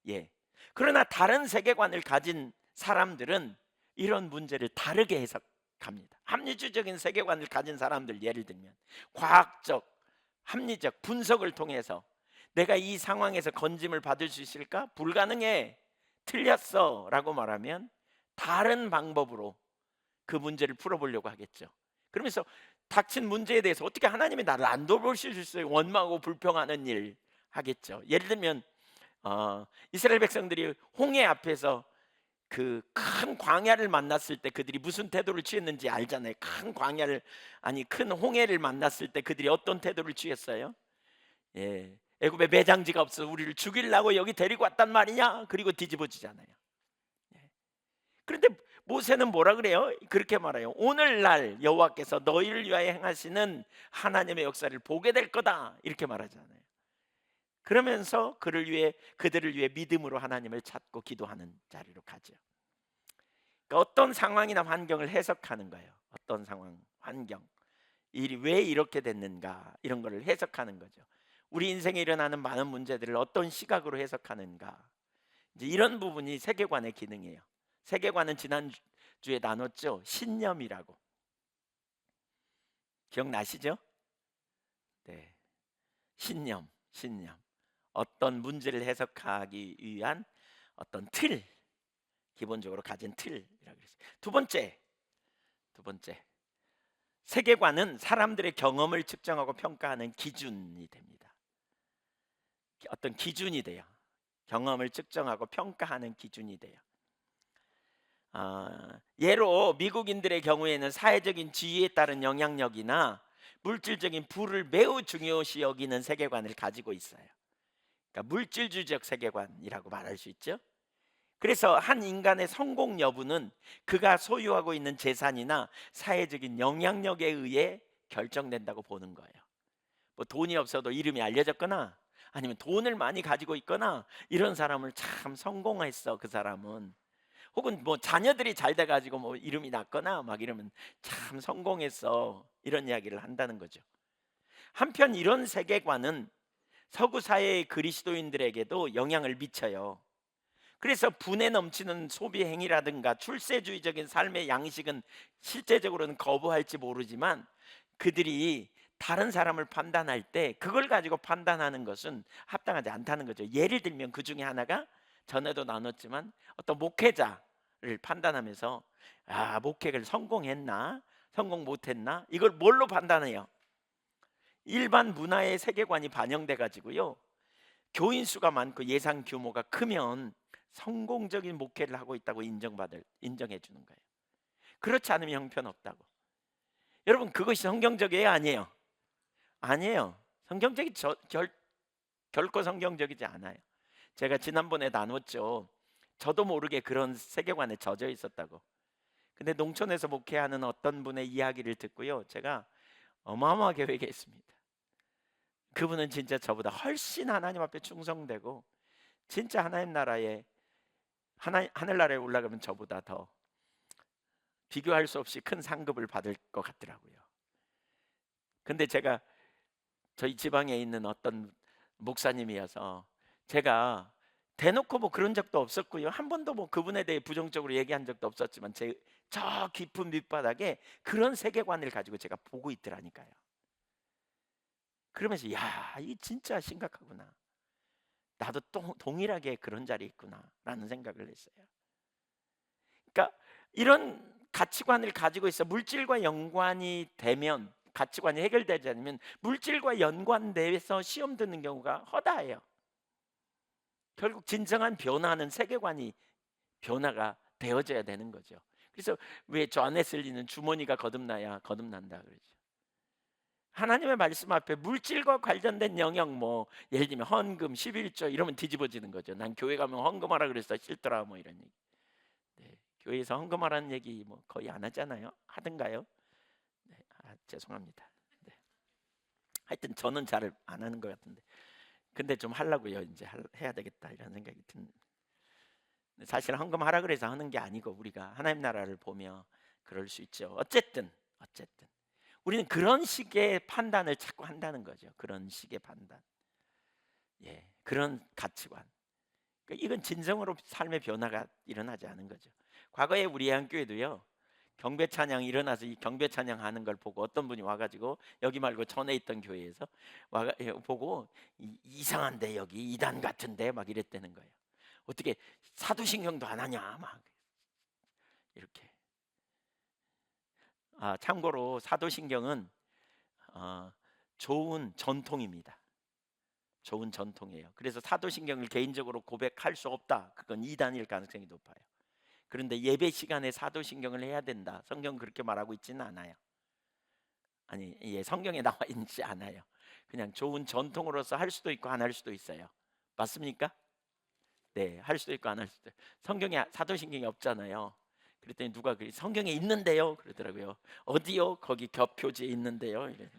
예. 그러나 다른 세계관을 가진 사람들은 이런 문제를 다르게 해석합니다. 합리주의적인 세계관을 가진 사람들, 예를 들면 과학적, 합리적 분석을 통해서 내가 이 상황에서 건짐을 받을 수 있을까? 불가능해. 틀렸어 라고 말하면 다른 방법으로 그 문제를 풀어보려고 하겠죠. 그러면서 닥친 문제에 대해서 어떻게 하나님이 나를 안 돌보실 수 있어요? 원망하고 불평하는 일 하겠죠. 예를 들면 이스라엘 백성들이 홍해 앞에서 그 큰 광야를 만났을 때 그들이 무슨 태도를 취했는지 알잖아요. 큰 홍해를 만났을 때 그들이 어떤 태도를 취했어요? 애굽에 매장지가 없어 우리를 죽이려고 여기 데리고 왔단 말이냐? 그리고 뒤집어지잖아요. 그런데 모세는 뭐라 그래요? 그렇게 말해요. 오늘날 여호와께서 너희를 위하여 행하시는 하나님의 역사를 보게 될 거다, 이렇게 말하잖아요. 그러면서 그들을 위해 믿음으로 하나님을 찾고 기도하는 자리로 가죠. 그러니까 어떤 상황이나 환경을 해석하는 거예요. 어떤 상황, 환경, 일이 왜 이렇게 됐는가, 이런 거를 해석하는 거죠. 우리 인생에 일어나는 많은 문제들을 어떤 시각으로 해석하는가, 이제 이런 부분이 세계관의 기능이에요. 세계관은 지난주에 나눴죠. 신념이라고. 기억나시죠? 네. 신념. 어떤 문제를 해석하기 위한 어떤 틀, 기본적으로 가진 틀이라고 그랬어요. 두 번째. 세계관은 사람들의 경험을 측정하고 평가하는 기준이 됩니다. 어떤 기준이 돼요. 경험을 측정하고 평가하는 기준이 돼요. 예로 미국인들의 경우에는 사회적인 지위에 따른 영향력이나 물질적인 부를 매우 중요시 여기는 세계관을 가지고 있어요. 그러니까 물질주의적 세계관이라고 말할 수 있죠. 그래서 한 인간의 성공 여부는 그가 소유하고 있는 재산이나 사회적인 영향력에 의해 결정된다고 보는 거예요. 뭐 돈이 없어도 이름이 알려졌거나 아니면 돈을 많이 가지고 있거나 이런 사람을 참 성공했어, 그 사람은. 혹은 뭐 자녀들이 잘 돼가지고 뭐 이름이 났거나 막 이러면 참 성공했어, 이런 이야기를 한다는 거죠. 한편 이런 세계관은 서구 사회의 그리스도인들에게도 영향을 미쳐요. 그래서 분에 넘치는 소비 행위라든가 출세주의적인 삶의 양식은 실제적으로는 거부할지 모르지만 그들이 다른 사람을 판단할 때 그걸 가지고 판단하는 것은 합당하지 않다는 거죠. 예를 들면 그 중에 하나가 전에도 나눴지만 어떤 목회자를 판단하면서 목회를 성공했나 성공 못했나 이걸 뭘로 판단해요? 일반 문화의 세계관이 반영돼 가지고요. 교인 수가 많고 예산 규모가 크면 성공적인 목회를 하고 있다고 인정해 주는 거예요. 그렇지 않으면 형편없다고. 여러분 그것이 성경적이에요, 아니에요? 아니에요. 결코 성경적이지 않아요. 제가 지난번에 나눴죠. 저도 모르게 그런 세계관에 젖어 있었다고. 근데 농촌에서 목회하는 어떤 분의 이야기를 듣고요. 제가 어마어마하게 회개했습니다. 그분은 진짜 저보다 훨씬 하나님 앞에 충성되고 진짜 하나님 나라에 하늘나라에 올라가면 저보다 더 비교할 수 없이 큰 상급을 받을 것 같더라고요. 근데 제가 저희 지방에 있는 어떤 목사님이어서 제가 대놓고 뭐 그런 적도 없었고요. 한 번도 뭐 그분에 대해 부정적으로 얘기한 적도 없었지만 제 저 깊은 밑바닥에 그런 세계관을 가지고 제가 보고 있더라니까요. 그러면서 이 진짜 심각하구나. 나도 동일하게 그런 자리에 있구나라는 생각을 했어요. 그러니까 이런 가치관을 가지고 있어 물질과 연관이 되면 가치관이 해결되지 않으면 물질과 연관돼서 시험 드는 경우가 허다해요. 결국 진정한 변화는 세계관이 변화가 되어져야 되는 거죠. 그래서 왜 존 웨슬리는 주머니가 거듭나야 거듭난다 그러죠. 하나님의 말씀 앞에 물질과 관련된 영역 뭐 예를 들면 헌금 11조 이러면 뒤집어지는 거죠. 난 교회 가면 헌금하라 그랬어 싫더라 뭐 이런 얘기. 네, 교회에서 헌금하라는 얘기 뭐 거의 안 하잖아요. 하든가요? 네, 죄송합니다. 네. 하여튼 저는 잘 안 하는 것 같은데 근데 좀 하려고요. 이제 해야 되겠다 이런 생각이 든. 사실 헌금하라 그래서 하는 게 아니고 우리가 하나님 나라를 보며 그럴 수 있죠. 어쨌든 우리는 그런 식의 판단을 자꾸 한다는 거죠. 그런 식의 판단, 그런 가치관. 그러니까 이건 진정으로 삶의 변화가 일어나지 않은 거죠. 과거에 우리 한교회도요. 경배 찬양 일어나서 이 경배 찬양 하는 걸 보고 어떤 분이 와가지고 여기 말고 전에 있던 교회에서 보고 이상한데 여기 이단 같은데 막 이랬다는 거예요. 어떻게 사도신경도 안 하냐 막 이렇게. 참고로 사도신경은 좋은 전통입니다. 좋은 전통이에요. 그래서 사도신경을 개인적으로 고백할 수 없다. 그건 이단일 가능성이 높아요. 그런데 예배 시간에 사도신경을 해야 된다. 성경 그렇게 말하고 있지는 않아요. 아니, 성경에 나와 있지 않아요. 그냥 좋은 전통으로서 할 수도 있고 안 할 수도 있어요. 맞습니까? 네, 할 수도 있고 안 할 수도. 성경에 사도신경이 없잖아요. 그랬더니 누가 성경에 있는데요, 그러더라고요. 어디요? 거기 겹표지에 있는데요. 네,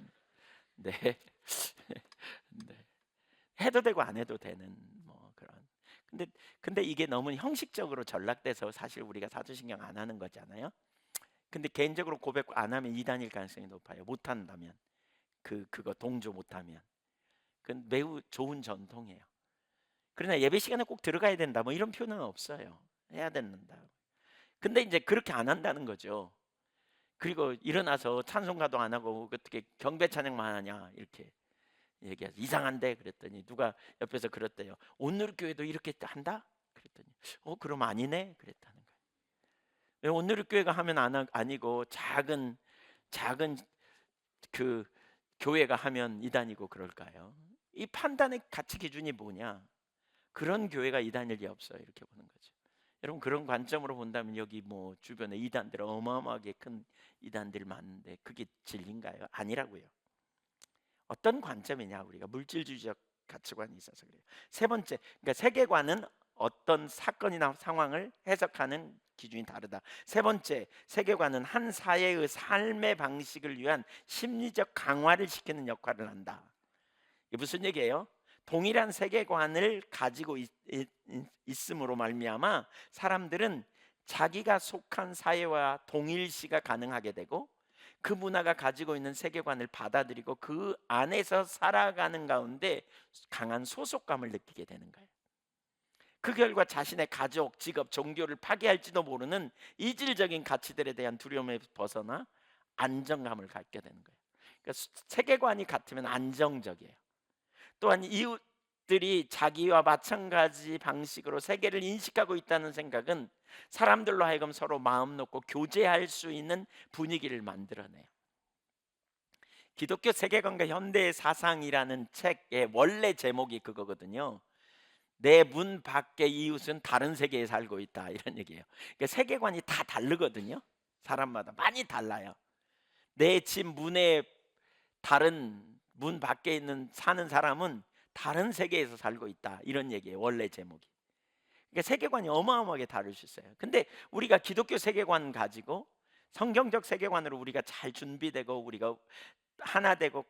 네. 해도 되고 안 해도 되는 뭐 그런. 근데 이게 너무 형식적으로 전락돼서 사실 우리가 사도신경 안 하는 거잖아요. 근데 개인적으로 고백 안 하면 이단일 가능성이 높아요. 못 한다면 그거 동조 못 하면. 그건 매우 좋은 전통이에요. 그러나 예배 시간에 꼭 들어가야 된다 뭐 이런 표현은 없어요. 해야 된다. 근데 이제 그렇게 안 한다는 거죠. 그리고 일어나서 찬송가도 안 하고 어떻게 경배 찬양만 하냐 이렇게 얘기해서 이상한데 그랬더니 누가 옆에서 그랬대요. 오늘 교회도 이렇게 한다? 그랬더니 그럼 아니네 그랬다는 거예요. 왜 오늘 교회가 하면 아니고 작은 그 교회가 하면 이단이고 그럴까요? 이 판단의 가치 기준이 뭐냐? 그런 교회가 이단일 리 없어요. 이렇게 보는 거죠. 여러분 그런 관점으로 본다면 여기 뭐 주변에 이단들 어마어마하게 큰 이단들 많은데 그게 진리인가요? 아니라고요. 어떤 관점이냐 우리가 물질주의적 가치관이 있어서 그래요. 세 번째, 그러니까 세계관은 어떤 사건이나 상황을 해석하는 기준이 다르다. 세 번째, 세계관은 한 사회의 삶의 방식을 위한 심리적 강화를 시키는 역할을 한다. 이게 무슨 얘기예요? 동일한 세계관을 가지고 있음으로 말미암아 사람들은 자기가 속한 사회와 동일시가 가능하게 되고 그 문화가 가지고 있는 세계관을 받아들이고 그 안에서 살아가는 가운데 강한 소속감을 느끼게 되는 거예요. 그 결과 자신의 가족, 직업, 종교를 파괴할지도 모르는 이질적인 가치들에 대한 두려움에 벗어나 안정감을 갖게 되는 거예요. 그러니까 세계관이 같으면 안정적이에요. 또한 들이 자기와 마찬가지 방식으로 세계를 인식하고 있다는 생각은 사람들로 하여금 서로 마음 놓고 교제할 수 있는 분위기를 만들어내요. 기독교 세계관과 현대의 사상이라는 책의 원래 제목이 그거거든요. 내 문 밖의 이웃은 다른 세계에 살고 있다, 이런 얘기예요. 그러니까 세계관이 다 다르거든요. 사람마다 많이 달라요. 내 집 문에 다른 문 밖에 있는 사는 사람은 다른 세계에서 살고 있다, 이런 얘기예요. 원래 제목이. 그러니까 세계관이 어마어마하게 다를 수 있어요. 근데 우리가 기독교 세계관 가지고 성경적 세계관으로 우리가 잘 준비되고 우리가 하나 되고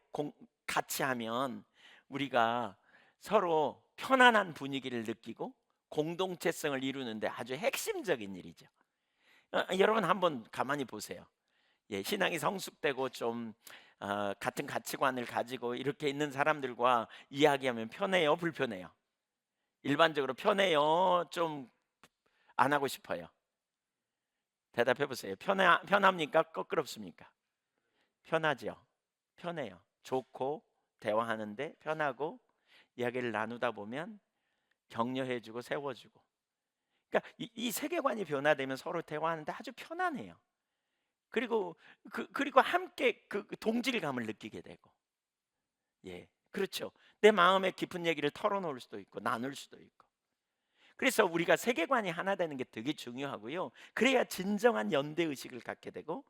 같이 하면 우리가 서로 편안한 분위기를 느끼고 공동체성을 이루는데 아주 핵심적인 일이죠. 여러분 한번 가만히 보세요. 예, 신앙이 성숙되고 좀 같은 가치관을 가지고 이렇게 있는 사람들과 이야기하면 편해요, 불편해요? 일반적으로 편해요, 좀 안 하고 싶어요? 대답해 보세요. 편합니까? 거끄럽습니까? 편하죠. 편해요. 좋고 대화하는데 편하고 이야기를 나누다 보면 격려해주고 세워주고. 그러니까 이 세계관이 변화되면 서로 대화하는데 아주 편안해요. 그리고 그리고 함께 그 동질감을 느끼게 되고. 예, 그렇죠. 내 마음의 깊은 얘기를 털어놓을 수도 있고 나눌 수도 있고. 그래서 우리가 세계관이 하나 되는 게 되게 중요하고요. 그래야 진정한 연대 의식을 갖게 되고,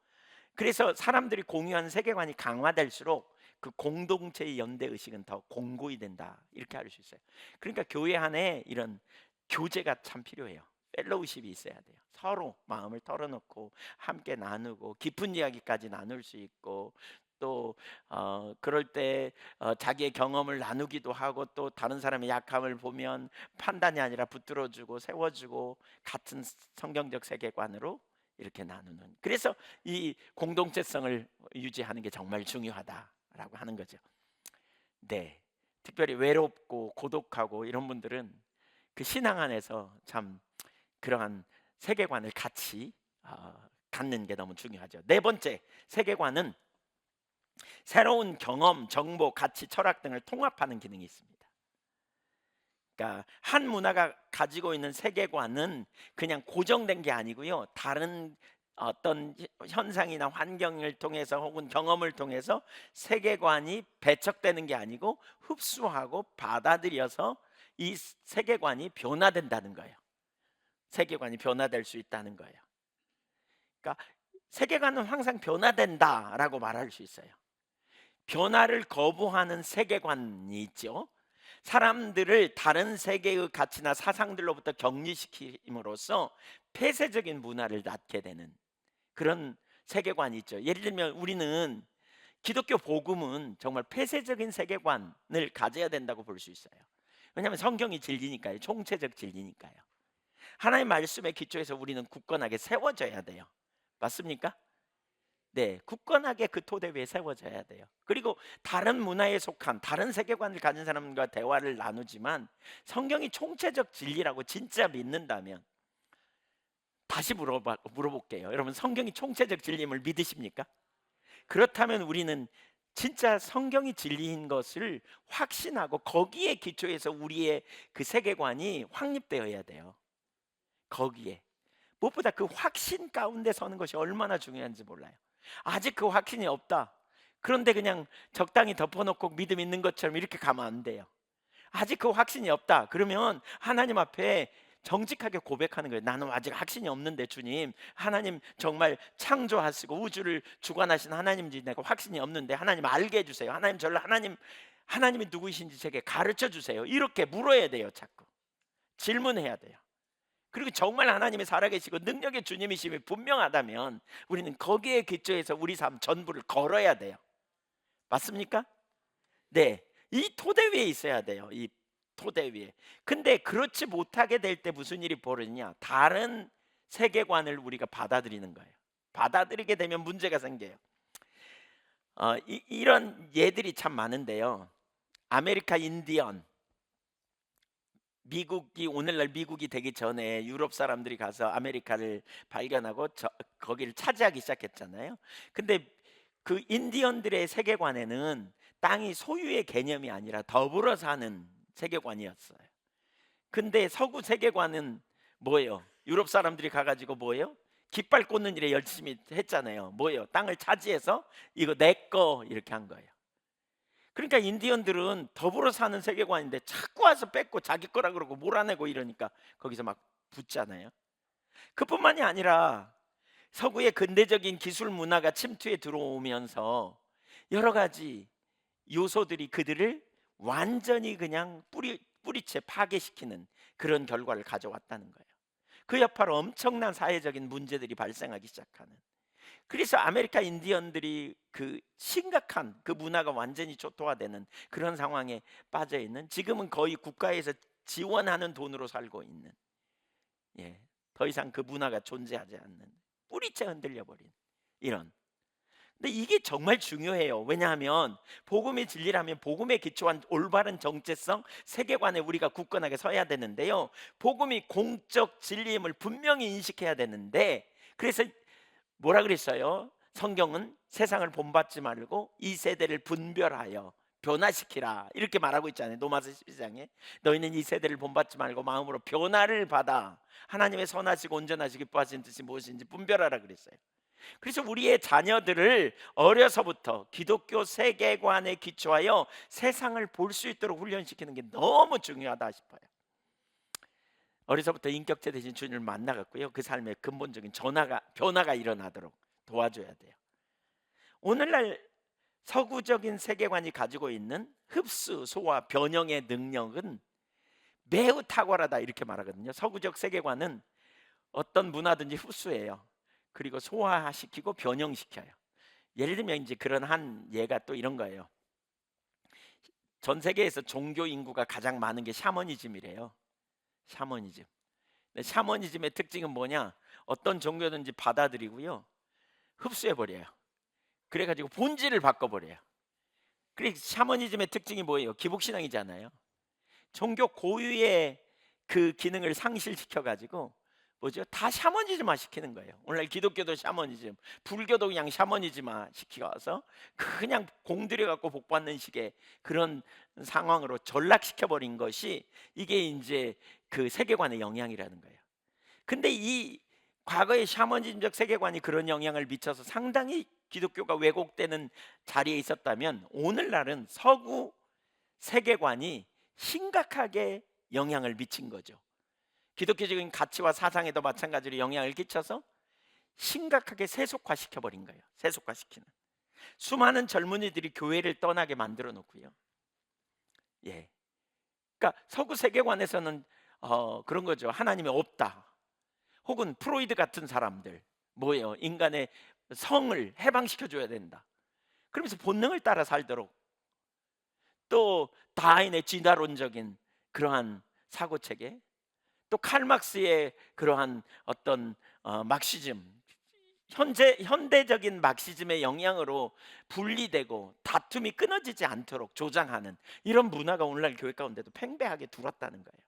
그래서 사람들이 공유하는 세계관이 강화될수록 그 공동체의 연대 의식은 더 공고히 된다, 이렇게 알 수 있어요. 그러니까 교회 안에 이런 교제가 참 필요해요. 펠로우십이 있어야 돼요. 서로 마음을 털어놓고 함께 나누고 깊은 이야기까지 나눌 수 있고, 또 그럴 때 자기의 경험을 나누기도 하고, 또 다른 사람의 약함을 보면 판단이 아니라 붙들어주고 세워주고 같은 성경적 세계관으로 이렇게 나누는. 그래서 이 공동체성을 유지하는 게 정말 중요하다라고 하는 거죠. 네, 특별히 외롭고 고독하고 이런 분들은 그 신앙 안에서 참 그러한 세계관을 같이 갖는 게 너무 중요하죠. 네 번째, 세계관은 새로운 경험, 정보, 가치, 철학 등을 통합하는 기능이 있습니다. 그러니까 한 문화가 가지고 있는 세계관은 그냥 고정된 게 아니고요. 다른 어떤 현상이나 환경을 통해서 혹은 경험을 통해서 세계관이 배척되는 게 아니고 흡수하고 받아들여서 이 세계관이 변화된다는 거예요. 세계관이 변화될 수 있다는 거예요. 그러니까 세계관은 항상 변화된다라고 말할 수 있어요. 변화를 거부하는 세계관이 있죠. 사람들을 다른 세계의 가치나 사상들로부터 격리시킴으로써 폐쇄적인 문화를 낳게 되는 그런 세계관이 있죠. 예를 들면 우리는 기독교 복음은 정말 폐쇄적인 세계관을 가져야 된다고 볼 수 있어요. 왜냐하면 성경이 진리니까요. 총체적 진리니까요. 하나님의 말씀에 기초해서 우리는 굳건하게 세워져야 돼요. 맞습니까? 네, 굳건하게 그 토대 위에 세워져야 돼요. 그리고 다른 문화에 속한 다른 세계관을 가진 사람과 대화를 나누지만 성경이 총체적 진리라고 진짜 믿는다면, 다시 물어볼게요. 여러분, 성경이 총체적 진리임을 믿으십니까? 그렇다면 우리는 진짜 성경이 진리인 것을 확신하고 거기에 기초해서 우리의 그 세계관이 확립되어야 돼요. 거기에 무엇보다 그 확신 가운데 서는 것이 얼마나 중요한지 몰라요. 아직 그 확신이 없다. 그런데 그냥 적당히 덮어놓고 믿음 있는 것처럼 이렇게 가면 안 돼요. 아직 그 확신이 없다. 그러면 하나님 앞에 정직하게 고백하는 거예요. 나는 아직 확신이 없는데 주님, 하나님 정말 창조하시고 우주를 주관하신 하나님인지 내가 확신이 없는데 하나님 알게 해주세요. 하나님 저를 하나님이 누구이신지 제게 가르쳐 주세요. 이렇게 물어야 돼요. 자꾸 질문해야 돼요. 그리고 정말 하나님이 살아계시고 능력의 주님이심이 분명하다면 우리는 거기에 기초해서 우리 삶 전부를 걸어야 돼요. 맞습니까? 네, 이 토대 위에 있어야 돼요. 이 토대 위에. 근데 그렇지 못하게 될 때 무슨 일이 벌어지냐? 다른 세계관을 우리가 받아들이는 거예요. 받아들이게 되면 문제가 생겨요. 이런 예들이 참 많은데요. 아메리카 인디언, 미국이 오늘날 미국이 되기 전에 유럽 사람들이 가서 아메리카를 발견하고 거기를 차지하기 시작했잖아요. 근데 그 인디언들의 세계관에는 땅이 소유의 개념이 아니라 더불어 사는 세계관이었어요. 근데 서구 세계관은 뭐예요? 유럽 사람들이 가가지고 뭐예요? 깃발 꽂는 일에 열심히 했잖아요. 뭐예요? 땅을 차지해서 이거 내 거 이렇게 한 거예요. 그러니까 인디언들은 더불어 사는 세계관인데 자꾸 와서 뺏고 자기 거라 그러고 몰아내고 이러니까 거기서 막 붙잖아요. 그뿐만이 아니라 서구의 근대적인 기술 문화가 침투해 들어오면서 여러 가지 요소들이 그들을 완전히 그냥 뿌리채 파괴시키는 그런 결과를 가져왔다는 거예요. 그 여파로 엄청난 사회적인 문제들이 발생하기 시작하는. 그래서 아메리카 인디언들이 그 심각한 그 문화가 완전히 초토화되는 그런 상황에 빠져 있는, 지금은 거의 국가에서 지원하는 돈으로 살고 있는, 예, 더 이상 그 문화가 존재하지 않는, 뿌리채 흔들려 버린 이런. 근데 이게 정말 중요해요. 왜냐하면 복음의 진리라면 복음에 기초한 올바른 정체성, 세계관에 우리가 굳건하게 서야 되는데요. 복음이 공적 진리임을 분명히 인식해야 되는데, 그래서 뭐라 그랬어요? 성경은 세상을 본받지 말고 이 세대를 분별하여 변화시키라 이렇게 말하고 있잖아요. 로마서 12장에 너희는 이 세대를 본받지 말고 마음으로 변화를 받아 하나님의 선하시고 온전하시고 기뻐하시는 뜻이 무엇인지 분별하라 그랬어요. 그래서 우리의 자녀들을 어려서부터 기독교 세계관에 기초하여 세상을 볼 수 있도록 훈련시키는 게 너무 중요하다 싶어요. 어려서부터 인격체 대신 주님을 만나갔고요. 그 삶에 근본적인 변화가 일어나도록 도와줘야 돼요. 오늘날 서구적인 세계관이 가지고 있는 흡수, 소화, 변형의 능력은 매우 탁월하다 이렇게 말하거든요. 서구적 세계관은 어떤 문화든지 흡수해요. 그리고 소화시키고 변형시켜요. 예를 들면 이제 그런 한 예가 또 이런 거예요. 전 세계에서 종교 인구가 가장 많은 게 샤머니즘이래요. 샤머니즘. 샤머니즘의 특징은 뭐냐? 어떤 종교든지 받아들이고요, 흡수해 버려요. 그래가지고 본질을 바꿔버려요. 그래서 샤머니즘의 특징이 뭐예요? 기복신앙이잖아요. 종교 고유의 그 기능을 상실시켜가지고 뭐죠? 다 샤머니즘화 시키는 거예요. 오늘날 기독교도 샤머니즘, 불교도 그냥 샤머니즘화 시켜서 그냥 공들여 갖고 복 받는 식의 그런 상황으로 전락시켜 버린 것이 이게 이제 그 세계관의 영향이라는 거예요. 근데 이 과거의 샤머니즘적 세계관이 그런 영향을 미쳐서 상당히 기독교가 왜곡되는 자리에 있었다면, 오늘날은 서구 세계관이 심각하게 영향을 미친 거죠. 기독교적인 가치와 사상에도 마찬가지로 영향을 끼쳐서 심각하게 세속화시켜 버린 거예요. 세속화시키는. 수많은 젊은이들이 교회를 떠나게 만들어 놓고요. 예. 그러니까 서구 세계관에서는 그런 거죠. 하나님이 없다. 혹은 프로이드 같은 사람들 뭐예요? 인간의 성을 해방시켜 줘야 된다. 그러면서 본능을 따라 살도록, 또 다인의 진화론적인 그러한 사고 체계, 또 칼막스의 그러한 어떤 막시즘, 현대적인 막시즘의 영향으로 분리되고 다툼이 끊어지지 않도록 조장하는 이런 문화가 오늘날 교회 가운데도 팽배하게 들어왔다는 거예요.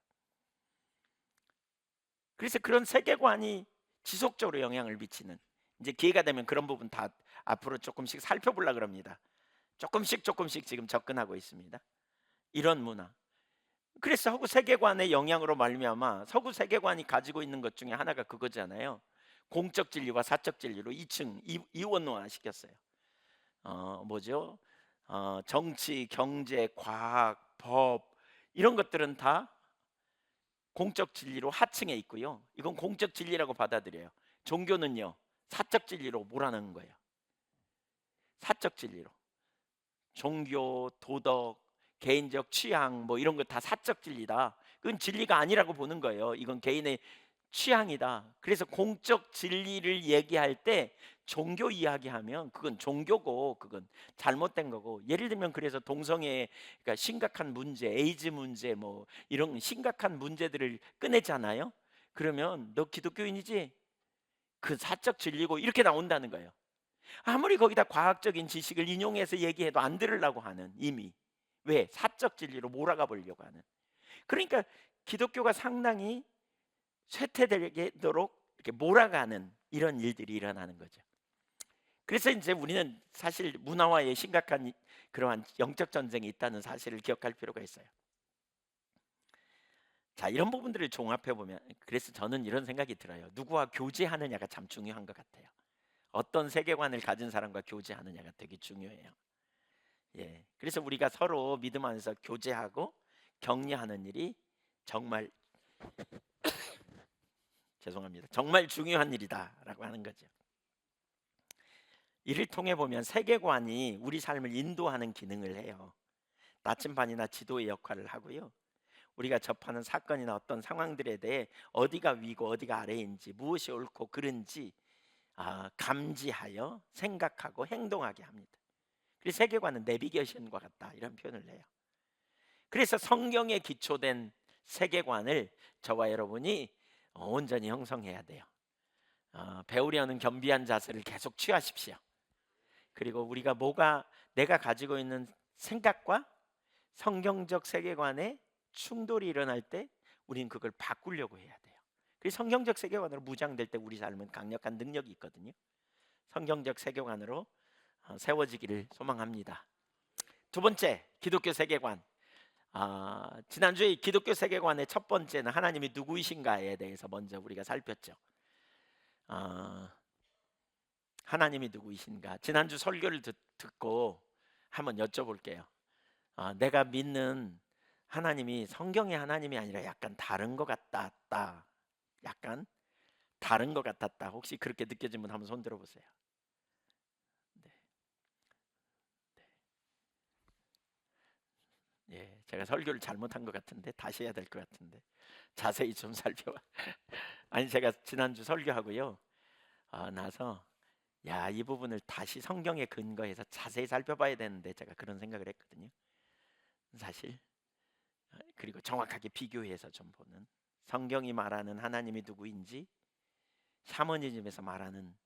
그래서 그런 세계관이 지속적으로 영향을 미치는, 이제 기회가 되면 그런 부분 다 앞으로 조금씩 살펴보려고 그럽니다. 조금씩 지금 접근하고 있습니다. 이런 문화. 그래서 서구 세계관의 영향으로 말미암아 서구 세계관이 가지고 있는 것 중에 하나가 그거잖아요. 공적 진리와 사적 진리로 이원화 시켰어요. 뭐죠? 정치, 경제, 과학, 법 이런 것들은 다 공적 진리로 하층에 있고요. 이건 공적 진리라고 받아들여요. 종교는요, 사적 진리로 몰아넣은 거예요. 사적 진리로. 종교, 도덕, 개인적 취향 뭐 이런 거 다 사적 진리다. 그건 진리가 아니라고 보는 거예요. 이건 개인의 취향이다. 그래서 공적 진리를 얘기할 때 종교 이야기하면 그건 종교고 그건 잘못된 거고, 예를 들면 그래서 동성애, 그러니까 심각한 문제, 에이즈 문제 뭐 이런 심각한 문제들을 꺼내잖아요. 그러면 너 기독교인이지? 그 사적 진리고 이렇게 나온다는 거예요. 아무리 거기다 과학적인 지식을 인용해서 얘기해도 안 들으려고 하는, 이미 왜? 사적 진리로 몰아가 보려고 하는. 그러니까 기독교가 상당히 쇠퇴되도록 이렇게 몰아가는 이런 일들이 일어나는 거죠. 그래서 이제 우리는 사실 문화와의 심각한 그러한 영적 전쟁이 있다는 사실을 기억할 필요가 있어요. 자, 이런 부분들을 종합해 보면 그래서 저는 이런 생각이 들어요. 누구와 교제하느냐가 참 중요한 것 같아요. 어떤 세계관을 가진 사람과 교제하느냐가 되게 중요해요. 예. 그래서 우리가 서로 믿음 안에서 교제하고 격려하는 일이 정말 죄송합니다. 정말 중요한 일이다라고 하는 거죠. 이를 통해 보면 세계관이 우리 삶을 인도하는 기능을 해요. 나침반이나 지도의 역할을 하고요. 우리가 접하는 사건이나 어떤 상황들에 대해 어디가 위고 어디가 아래인지 무엇이 옳고 그른지 감지하여 생각하고 행동하게 합니다. 그래서 세계관은 내비게이션과 같다 이런 표현을 해요. 그래서 성경에 기초된 세계관을 저와 여러분이 온전히 형성해야 돼요. 배우려는 겸비한 자세를 계속 취하십시오. 그리고 우리가 내가 가지고 있는 생각과 성경적 세계관에 충돌이 일어날 때 우리는 그걸 바꾸려고 해야 돼요. 그 성경적 세계관으로 무장될 때 우리 삶은 강력한 능력이 있거든요. 성경적 세계관으로 세워지기를 소망합니다. 두 번째, 기독교 세계관. 지난주에 기독교 세계관의 첫 번째는 하나님이 누구이신가에 대해서 먼저 우리가 살폈죠. 하나님이 누구이신가? 지난주 설교를 듣고 한번 여쭤볼게요. 내가 믿는 하나님이 성경의 하나님이 아니라 약간 다른 것 같았다. 약간 다른 것 같았다. 혹시 그렇게 느껴진 분 한번 손 들어보세요. 네. 예, 제가 설교를 잘못한 것 같은데 다시 해야 될 것 같은데 자세히 좀 살펴봐. 아니 제가 지난주 설교하고요 나서 이 부분을 다시 성경에 근거해서 자세히 살펴봐야 되는데 제가 그런 생각을 했거든요. 사실 그리고 정확하게 비교해서 좀 보는 성경이 말하는 하나님이 누구인지 샤머니즘에서 말하는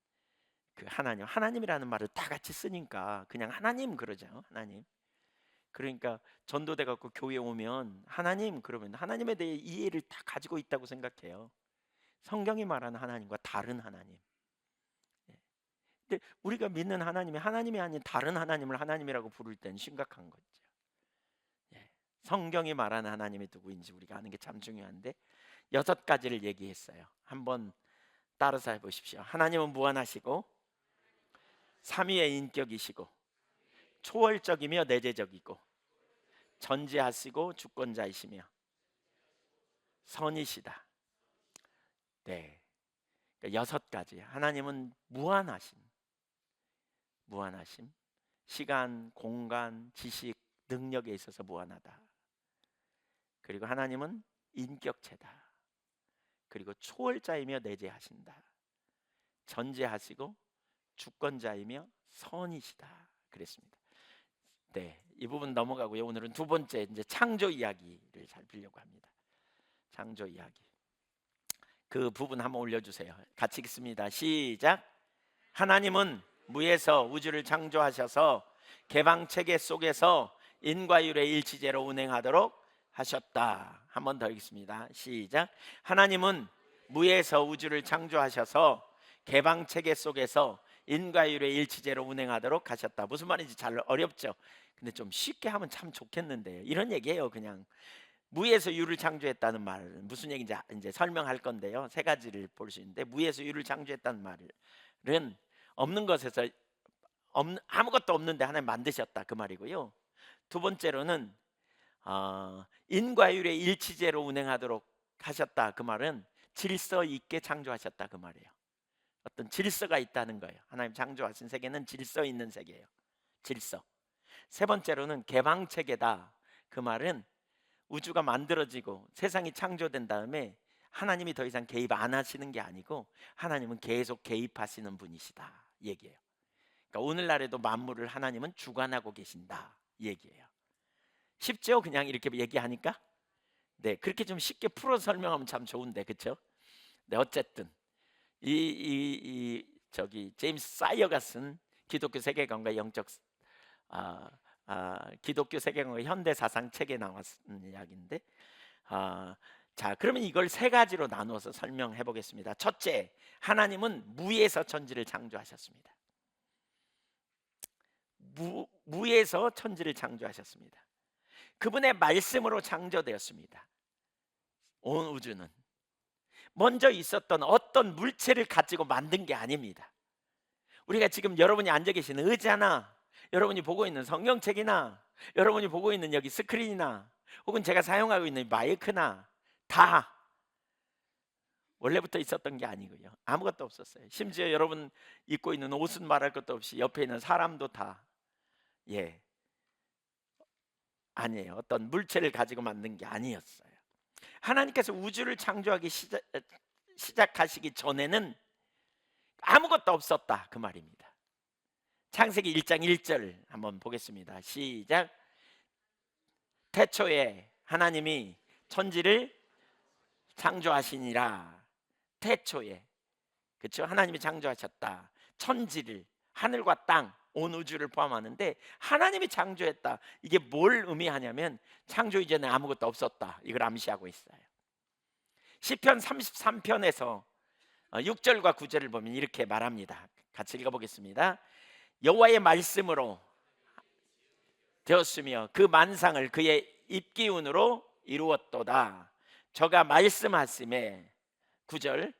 그 하나님이라는 말을 다 같이 쓰니까 그냥 하나님 그러죠. 하나님. 그러니까 전도돼 갖고 교회 오면 하나님 그러면 하나님에 대해 이해를 다 가지고 있다고 생각해요. 성경이 말하는 하나님과 다른 하나님. 예. 근데 우리가 믿는 하나님이 아닌 다른 하나님을 하나님이라고 부를 때는 심각한 거죠. 예. 성경이 말하는 하나님이 누구인지 우리가 아는 게 참 중요한데 6가지를 얘기했어요. 한번 따라서 해보십시오. 하나님은 무한하시고 삼위의 인격이시고 초월적이며 내재적이고 전지하시고 주권자이시며 선이시다. 네, 그러니까 6가지. 하나님은 무한하심, 시간, 공간, 지식, 능력에 있어서 무한하다. 그리고 하나님은 인격체다. 그리고 초월자이며 내재하신다. 전지하시고 주권자이며 선이시다. 그랬습니다. 네, 이 부분 넘어가고요. 오늘은 두 번째 이제 창조 이야기를 살피려고 합니다. 창조 이야기. 그 부분 한번 올려주세요. 같이 읽습니다. 시작. 하나님은 무에서 우주를 창조하셔서 개방체계 속에서 인과율의 일치제로 운행하도록 하셨다. 한 번 더 읽습니다. 시작. 하나님은 무에서 우주를 창조하셔서 개방체계 속에서 인과율의 일치제로 운행하도록 하셨다. 무슨 말인지 잘 어렵죠? 근데 좀 쉽게 하면 참 좋겠는데 이런 얘기예요. 그냥 무에서 유를 창조했다는 말은 무슨 얘기인지 이제 설명할 건데요. 3가지를 볼 수 있는데 무에서 유를 창조했다는 말은 없는 것에서 아무것도 없는데 하나님 만드셨다 그 말이고요. 두 번째로는 인과율의 일치제로 운행하도록 하셨다 그 말은 질서 있게 창조하셨다 그 말이에요. 어떤 질서가 있다는 거예요. 하나님 창조하신 세계는 질서 있는 세계예요. 질서. 세 번째로는 개방체계다 그 말은 우주가 만들어지고 세상이 창조된 다음에 하나님이 더 이상 개입 안 하시는 게 아니고 하나님은 계속 개입하시는 분이시다 얘기예요. 그러니까 오늘날에도 만물을 하나님은 주관하고 계신다 얘기예요. 쉽죠? 그냥 이렇게 얘기하니까. 네, 그렇게 좀 쉽게 풀어 설명하면 참 좋은데, 그렇죠? 네, 어쨌든 저기 제임스 사이어가 쓴 기독교 세계관과 영적 기독교 세계관과 현대 사상 책에 나왔는 이야기인데, 자 그러면 이걸 3가지로 나누어서 설명해 보겠습니다. 첫째, 하나님은 무에서 천지를 창조하셨습니다. 무에서 천지를 창조하셨습니다. 그분의 말씀으로 창조되었습니다. 온 우주는 먼저 있었던 어떤 물체를 가지고 만든 게 아닙니다. 우리가 지금 여러분이 앉아 계시는 의자나 여러분이 보고 있는 성경책이나 여러분이 보고 있는 여기 스크린이나 혹은 제가 사용하고 있는 마이크나 다 원래부터 있었던 게 아니고요. 아무것도 없었어요. 심지어 여러분 입고 있는 옷은 말할 것도 없이 옆에 있는 사람도 다 아니에요. 어떤 물체를 가지고 만든 게 아니었어요. 하나님께서 우주를 창조하기 시작하시기 전에는 아무것도 없었다 그 말입니다. 창세기 1장 1절 한번 보겠습니다. 시작. 태초에 하나님이 천지를 창조하시니라. 태초에, 그렇죠? 하나님이 창조하셨다. 천지를, 하늘과 땅, 온 우주를 포함하는데 하나님이 창조했다. 이게 뭘 의미하냐면 창조 이전에 아무것도 없었다. 이걸 암시하고 있어요. 시편 33편에서 6절과 9절을 보면 이렇게 말합니다. 같이 읽어보겠습니다. 여호와의 말씀으로 되었으며 그 만상을 그의 입기운으로 이루었도다. 저가 말씀하심에 9절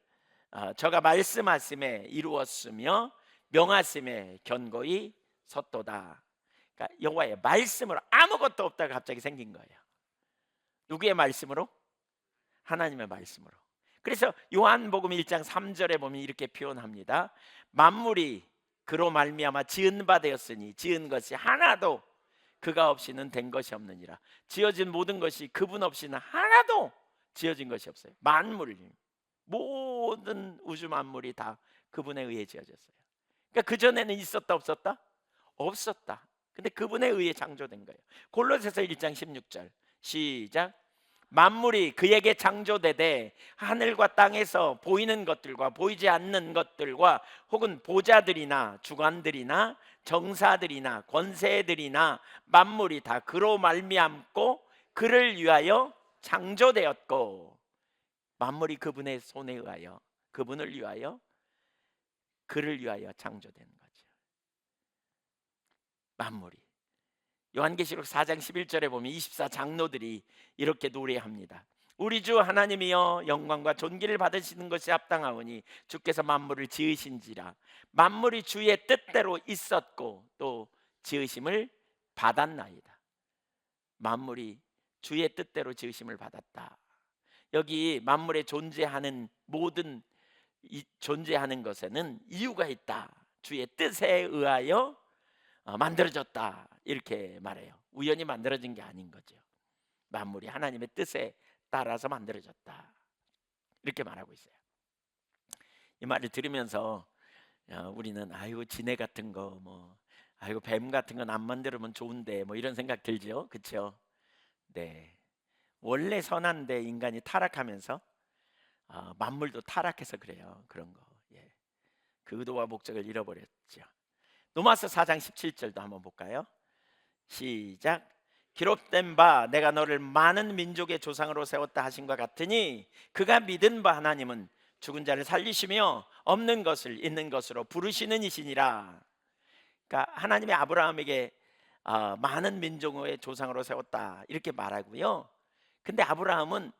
저가 말씀하심에 이루었으며 명하심에 견고히 섰도다. 그러니까 여호와의 말씀으로 아무것도 없다가 갑자기 생긴 거예요. 누구의 말씀으로? 하나님의 말씀으로. 그래서 요한복음 1장 3절에 보면 이렇게 표현합니다. 만물이 그로 말미암아 지은 바 되었으니 지은 것이 하나도 그가 없이는 된 것이 없느니라. 지어진 모든 것이 그분 없이는 하나도 지어진 것이 없어요. 만물, 모든 우주 만물이 다 그분에 의해 지어졌어요. 그러니까 그전에는 있었다 없었다? 없었다. 근데 그분에 의해 창조된 거예요. 골로새서 1장 16절 시작. 만물이 그에게 창조되되 하늘과 땅에서 보이는 것들과 보이지 않는 것들과 혹은 보좌들이나 주관들이나 정사들이나 권세들이나 만물이 다 그로 말미암고 그를 위하여 창조되었고, 만물이 그분의 손에 의하여, 그분을 위하여, 그를 위하여 창조된 거죠. 만물이. 요한계시록 4장 11절에 보면 24장로들이 이렇게 노래합니다. 우리 주 하나님이여 영광과 존귀를 받으시는 것이 합당하오니 주께서 만물을 지으신지라. 만물이 주의 뜻대로 있었고 또 지으심을 받았나이다. 만물이 주의 뜻대로 지으심을 받았다. 여기 만물에 존재하는 모든 존재하는 것에는 이유가 있다. 주의 뜻에 의하여 만들어졌다 이렇게 말해요. 우연히 만들어진 게 아닌 거죠. 만물이 하나님의 뜻에 따라서 만들어졌다 이렇게 말하고 있어요. 이 말을 들으면서 우리는 아이고 지네 같은 거 아이고 뱀 같은 건 안 만들면 좋은데 이런 생각 들죠. 그렇죠? 네. 원래 선한데 인간이 타락하면서 만물도 타락해서 그래요. 그런 거. 그 의도와 목적을 잃어버렸죠. 로마서 4장 17절도 한번 볼까요? 시작. 기록된 바 내가 너를 많은 민족의 조상으로 세웠다 하신 것 같으니 그가 믿은 바 하나님은 죽은 자를 살리시며 없는 것을 있는 것으로 부르시는 이시니라. 그러니까 하나님이 아브라함에게 많은 민족의 조상으로 세웠다 이렇게 말하고요. 근데 아브라함은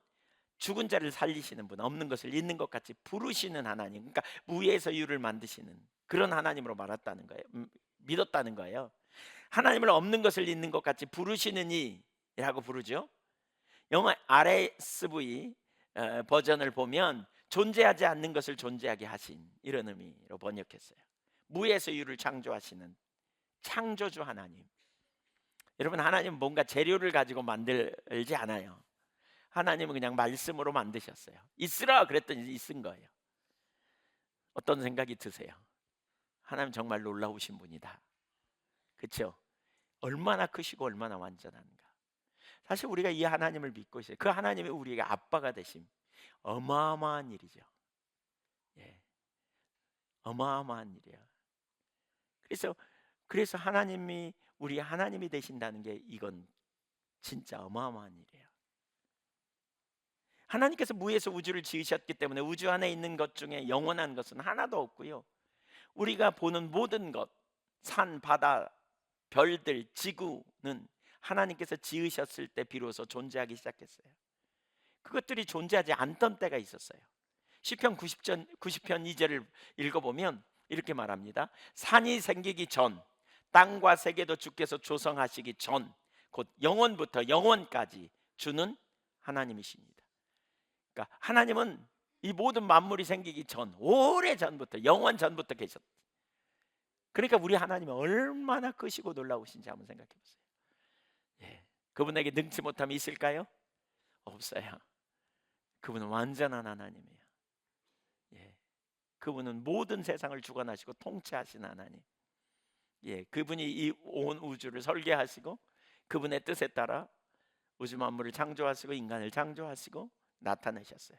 죽은 자를 살리시는 분, 없는 것을 있는 것 같이 부르시는 하나님, 그러니까 무에서 유를 만드시는 그런 하나님으로 말했다는 거예요. 믿었다는 거예요. 하나님을 없는 것을 있는 것 같이 부르시는 이라고 부르죠. 영어 RSV 버전을 보면 존재하지 않는 것을 존재하게 하신 이런 의미로 번역했어요. 무에서 유를 창조하시는 창조주 하나님. 여러분, 하나님은 뭔가 재료를 가지고 만들지 않아요. 하나님은 그냥 말씀으로 만드셨어요. 있으라 그랬더니 있은 거예요. 어떤 생각이 드세요? 하나님 정말 놀라우신 분이다. 그렇죠? 얼마나 크시고 얼마나 완전한가. 사실 우리가 이 하나님을 믿고 있어요. 그 하나님이 우리에게 아빠가 되심, 어마어마한 일이죠. 어마어마한 일이에요. 그래서 하나님이 우리 하나님이 되신다는 게 이건 진짜 어마어마한 일이에요. 하나님께서 무에서 우주를 지으셨기 때문에 우주 안에 있는 것 중에 영원한 것은 하나도 없고요. 우리가 보는 모든 것, 산, 바다, 별들, 지구는 하나님께서 지으셨을 때 비로소 존재하기 시작했어요. 그것들이 존재하지 않던 때가 있었어요. 시편 90편 2절을 읽어보면 이렇게 말합니다. 산이 생기기 전, 땅과 세계도 주께서 조성하시기 전, 곧 영원부터 영원까지 주는 하나님이십니다. 그러니까 하나님은 이 모든 만물이 생기기 전, 오래 전부터, 영원 전부터 계셨다. 그러니까 우리 하나님은 얼마나 크시고 놀라우신지 한번 생각해 보세요. 예. 그분에게 능치 못함이 있을까요? 없어요. 그분은 완전한 하나님이에요. 예. 그분은 모든 세상을 주관하시고 통치하신 하나님. 예. 그분이 이 온 우주를 설계하시고 그분의 뜻에 따라 우주 만물을 창조하시고 인간을 창조하시고 나타내셨어요.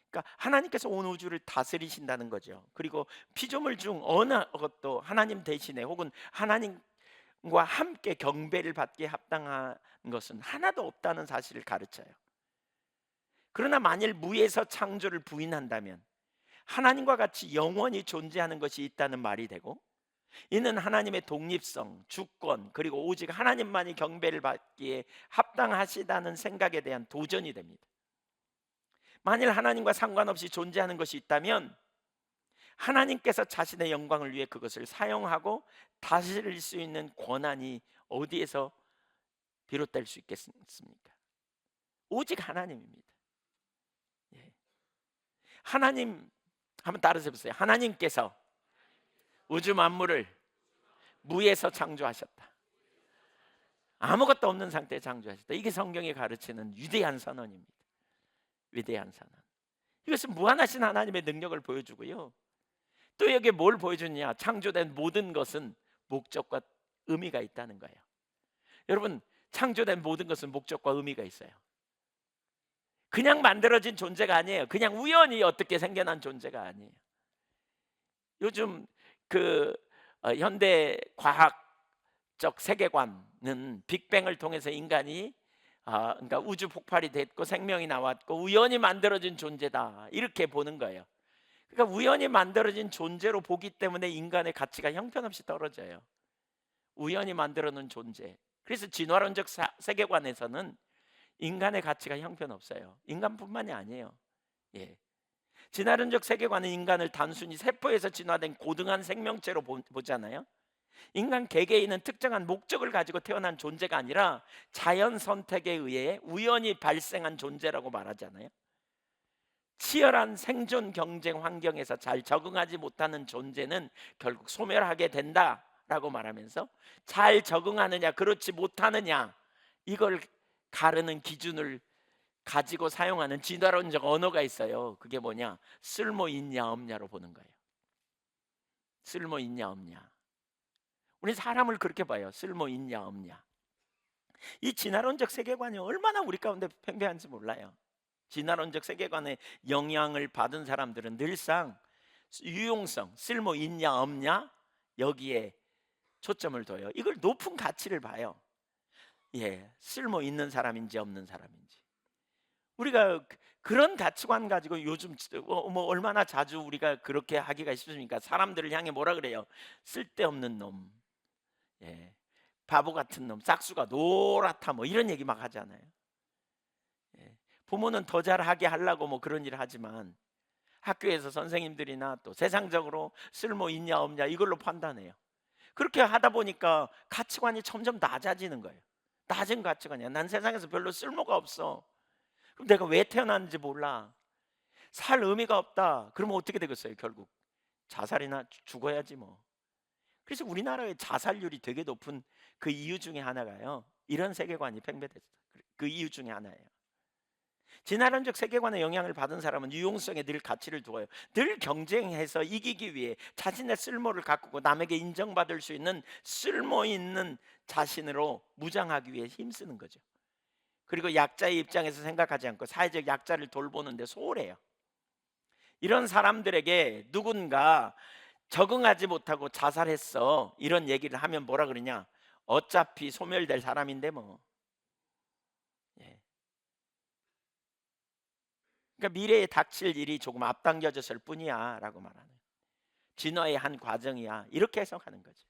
그러니까 하나님께서 온 우주를 다스리신다는 거죠. 그리고 피조물 중 어느 것도 하나님 대신에 혹은 하나님과 함께 경배를 받기에 합당한 것은 하나도 없다는 사실을 가르쳐요. 그러나 만일 무에서 창조를 부인한다면 하나님과 같이 영원히 존재하는 것이 있다는 말이 되고, 이는 하나님의 독립성, 주권, 그리고 오직 하나님만이 경배를 받기에 합당하시다는 생각에 대한 도전이 됩니다. 만일 하나님과 상관없이 존재하는 것이 있다면 하나님께서 자신의 영광을 위해 그것을 사용하고 다스릴 수 있는 권한이 어디에서 비롯될 수 있겠습니까? 오직 하나님입니다. 예. 하나님, 한번 따라서 해보세요. 하나님께서 우주 만물을 무에서 창조하셨다. 아무것도 없는 상태에 창조하셨다. 이게 성경이 가르치는 위대한 선언입니다. 위대한 선언. 이것은 무한하신 하나님의 능력을 보여주고요, 또 여기에 뭘 보여주느냐? 창조된 모든 것은 목적과 의미가 있다는 거예요. 여러분, 창조된 모든 것은 목적과 의미가 있어요. 그냥 만들어진 존재가 아니에요. 그냥 우연히 어떻게 생겨난 존재가 아니에요. 요즘 현대 과학적 세계관은 빅뱅을 통해서 인간이 그러니까 우주 폭발이 됐고 생명이 나왔고 우연히 만들어진 존재다, 이렇게 보는 거예요. 그러니까 우연히 만들어진 존재로 보기 때문에 인간의 가치가 형편없이 떨어져요. 우연히 만들어 놓은 존재. 그래서 진화론적 세계관에서는 인간의 가치가 형편없어요. 인간뿐만이 아니에요. 예. 진화론적 세계관은 인간을 단순히 세포에서 진화된 고등한 생명체로 보잖아요. 인간 개개인은 특정한 목적을 가지고 태어난 존재가 아니라 자연 선택에 의해 우연히 발생한 존재라고 말하잖아요. 치열한 생존 경쟁 환경에서 잘 적응하지 못하는 존재는 결국 소멸하게 된다라고 말하면서, 잘 적응하느냐 그렇지 못하느냐 이걸 가르는 기준을 가지고 사용하는 진화론적 언어가 있어요. 그게 뭐냐? 쓸모 있냐 없냐로 보는 거예요. 쓸모 있냐 없냐. 우리 사람을 그렇게 봐요. 쓸모 있냐 없냐. 이 진화론적 세계관이 얼마나 우리 가운데 팽배한지 몰라요. 진화론적 세계관에 영향을 받은 사람들은 늘상 유용성, 쓸모 있냐 없냐 여기에 초점을 둬요. 이걸 높은 가치를 봐요. 예, 쓸모 있는 사람인지 없는 사람인지. 우리가 그런 가치관 가지고 요즘 뭐 얼마나 자주 우리가 그렇게 하기가 쉽습니까? 사람들을 향해 뭐라 그래요? 쓸데없는 놈, 예, 바보 같은 놈, 싹수가 노랗다, 뭐 이런 얘기 막 하잖아요. 예, 부모는 더 잘하게 하려고 뭐 그런 일을 하지만 학교에서 선생님들이나 또 세상적으로 쓸모 있냐 없냐 이걸로 판단해요. 그렇게 하다 보니까 가치관이 점점 낮아지는 거예요. 낮은 가치관이야. 난 세상에서 별로 쓸모가 없어. 그럼 내가 왜 태어났는지 몰라. 살 의미가 없다. 그러면 어떻게 되겠어요? 결국 자살이나 죽어야지 뭐. 그래서 우리나라의 자살률이 되게 높은 그 이유 중에 하나가요, 이런 세계관이 팽배됐다. 그 이유 중에 하나예요. 진화론적 세계관의 영향을 받은 사람은 유용성에 늘 가치를 두어요. 늘 경쟁해서 이기기 위해 자신의 쓸모를 가꾸고 남에게 인정받을 수 있는 쓸모 있는 자신으로 무장하기 위해 힘쓰는 거죠. 그리고 약자의 입장에서 생각하지 않고 사회적 약자를 돌보는데 소홀해요. 이런 사람들에게 누군가 적응하지 못하고 자살했어 이런 얘기를 하면 뭐라 그러냐? 어차피 소멸될 사람인데 뭐. 예. 그러니까 미래에 닥칠 일이 조금 앞당겨졌을 뿐이야 라고 말하는, 진화의 한 과정이야, 이렇게 해석하는 거죠.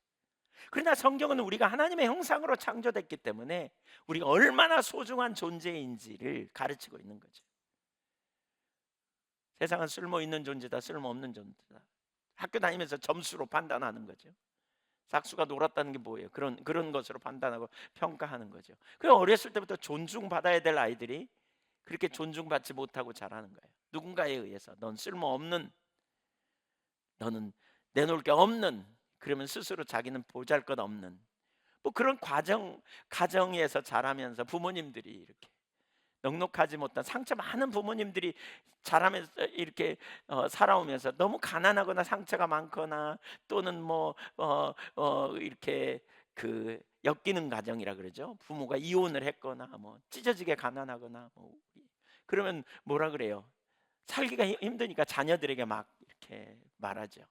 그러나 성경은 우리가 하나님의 형상으로 창조됐기 때문에 우리가 얼마나 소중한 존재인지를 가르치고 있는 거죠. 세상은 쓸모 있는 존재다, 쓸모 없는 존재다. 학교 다니면서 점수로 판단하는 거죠. 삭수가 놀았다는 게 뭐예요? 그런 것으로 판단하고 평가하는 거죠. 그 어렸을 때부터 존중받아야 될 아이들이 그렇게 존중받지 못하고 자라는 거예요. 누군가에 의해서 넌 쓸모없는, 너는 내놓을 게 없는, 그러면 스스로 자기는 보잘것없는, 뭐 그런 가정에서 자라면서 부모님들이 이렇게 넉넉하지 못한 상처 많은 부모님들이 자라면서 이렇게 살아오면서 너무 가난하거나 상처가 많거나 또는 이렇게 그 엮이는 가정이라 그러죠. 부모가 이혼을 했거나 뭐 찢어지게 가난하거나 뭐 그러면 뭐라 그래요? 살기가 힘드니까 자녀들에게 막 이렇게 말하죠.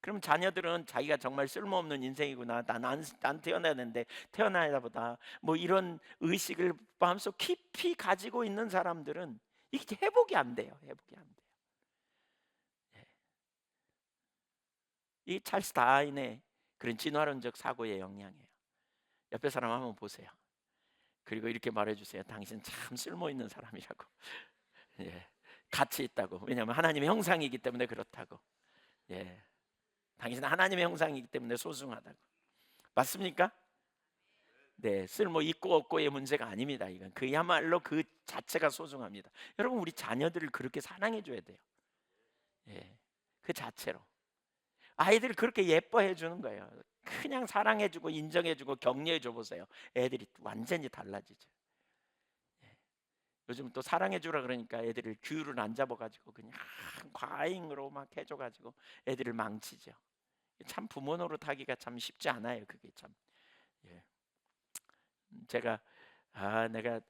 그럼 자녀들은 자기가 정말 쓸모없는 인생이구나, 난 태어나야 되는데 태어나야 보다, 뭐 이런 의식을 마음속 깊이 가지고 있는 사람들은 이게 회복이 안 돼요. 회복이 안 돼요. 예. 이 찰스 다인의 그런 진화론적 사고의 영향이에요. 옆에 사람 한번 보세요. 그리고 이렇게 말해주세요. 당신 참 쓸모 있는 사람이라고. 예. 가치 있다고. 왜냐하면 하나님의 형상이기 때문에 그렇다고. 예. 당신은 하나님의 형상이기 때문에 소중하다고. 맞습니까? 네, 쓸모 있고 없고의 문제가 아닙니다. 이건 그야말로 그 자체가 소중합니다. 여러분, 우리 자녀들을 그렇게 사랑해 줘야 돼요. 예, 그 자체로 아이들을 그렇게 예뻐해 주는 거예요. 그냥 사랑해 주고 인정해 주고 격려해 줘 보세요. 애들이 완전히 달라지죠. 예. 요즘 또 사랑해 주라 그러니까 애들을 규율을 안 잡아 가지고 그냥 과잉으로 막 해줘 가지고 애들을 망치죠. 참 부모 노릇하기가 참 쉽지 않아요. 그게 참. 예. 제가 내가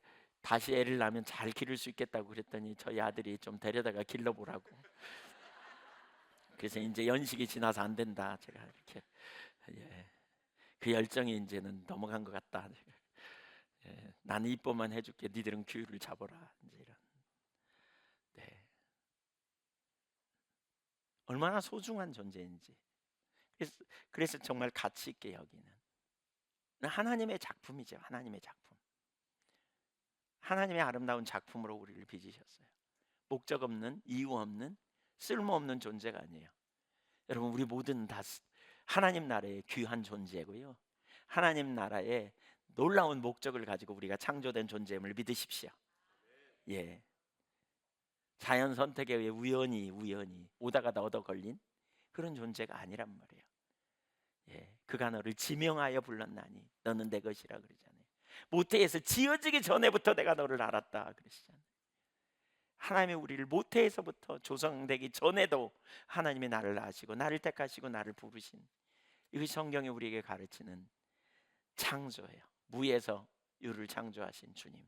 다시 애를 낳으면 잘 기를 수 있겠다고 그랬더니 저희 아들이 좀 데려다가 길러보라고. 그래서 이제 연식이 지나서 안 된다. 제가 이렇게 예. 그 열정이 이제는 넘어간 것 같다. 예. 나는 이뻐만 해줄게. 니들은 규율을 잡아라. 이제 이런. 네. 얼마나 소중한 존재인지. 그래서 정말 가치 있게 여기는 하나님의 작품이죠. 하나님의 작품. 하나님의 아름다운 작품으로 우리를 빚으셨어요. 목적 없는, 이유 없는, 쓸모없는 존재가 아니에요. 여러분, 우리 모두는 다 하나님 나라의 귀한 존재고요. 하나님 나라의 놀라운 목적을 가지고 우리가 창조된 존재임을 믿으십시오. 예. 자연 선택에 의해 우연히 오다가 얻어 걸린 그런 존재가 아니란 말이에요. 예. 그가 너를 지명하여 불렀나니 너는 내 것이라 그러잖아요. 모태에서 지어지기 전에부터 내가 너를 알았다 그러시잖아요. 하나님이 우리를 모태에서부터 조성되기 전에도 하나님이 나를 아시고 나를 택하시고 나를 부르신, 이 성경이 우리에게 가르치는 창조예요. 무에서 유를 창조하신 주님,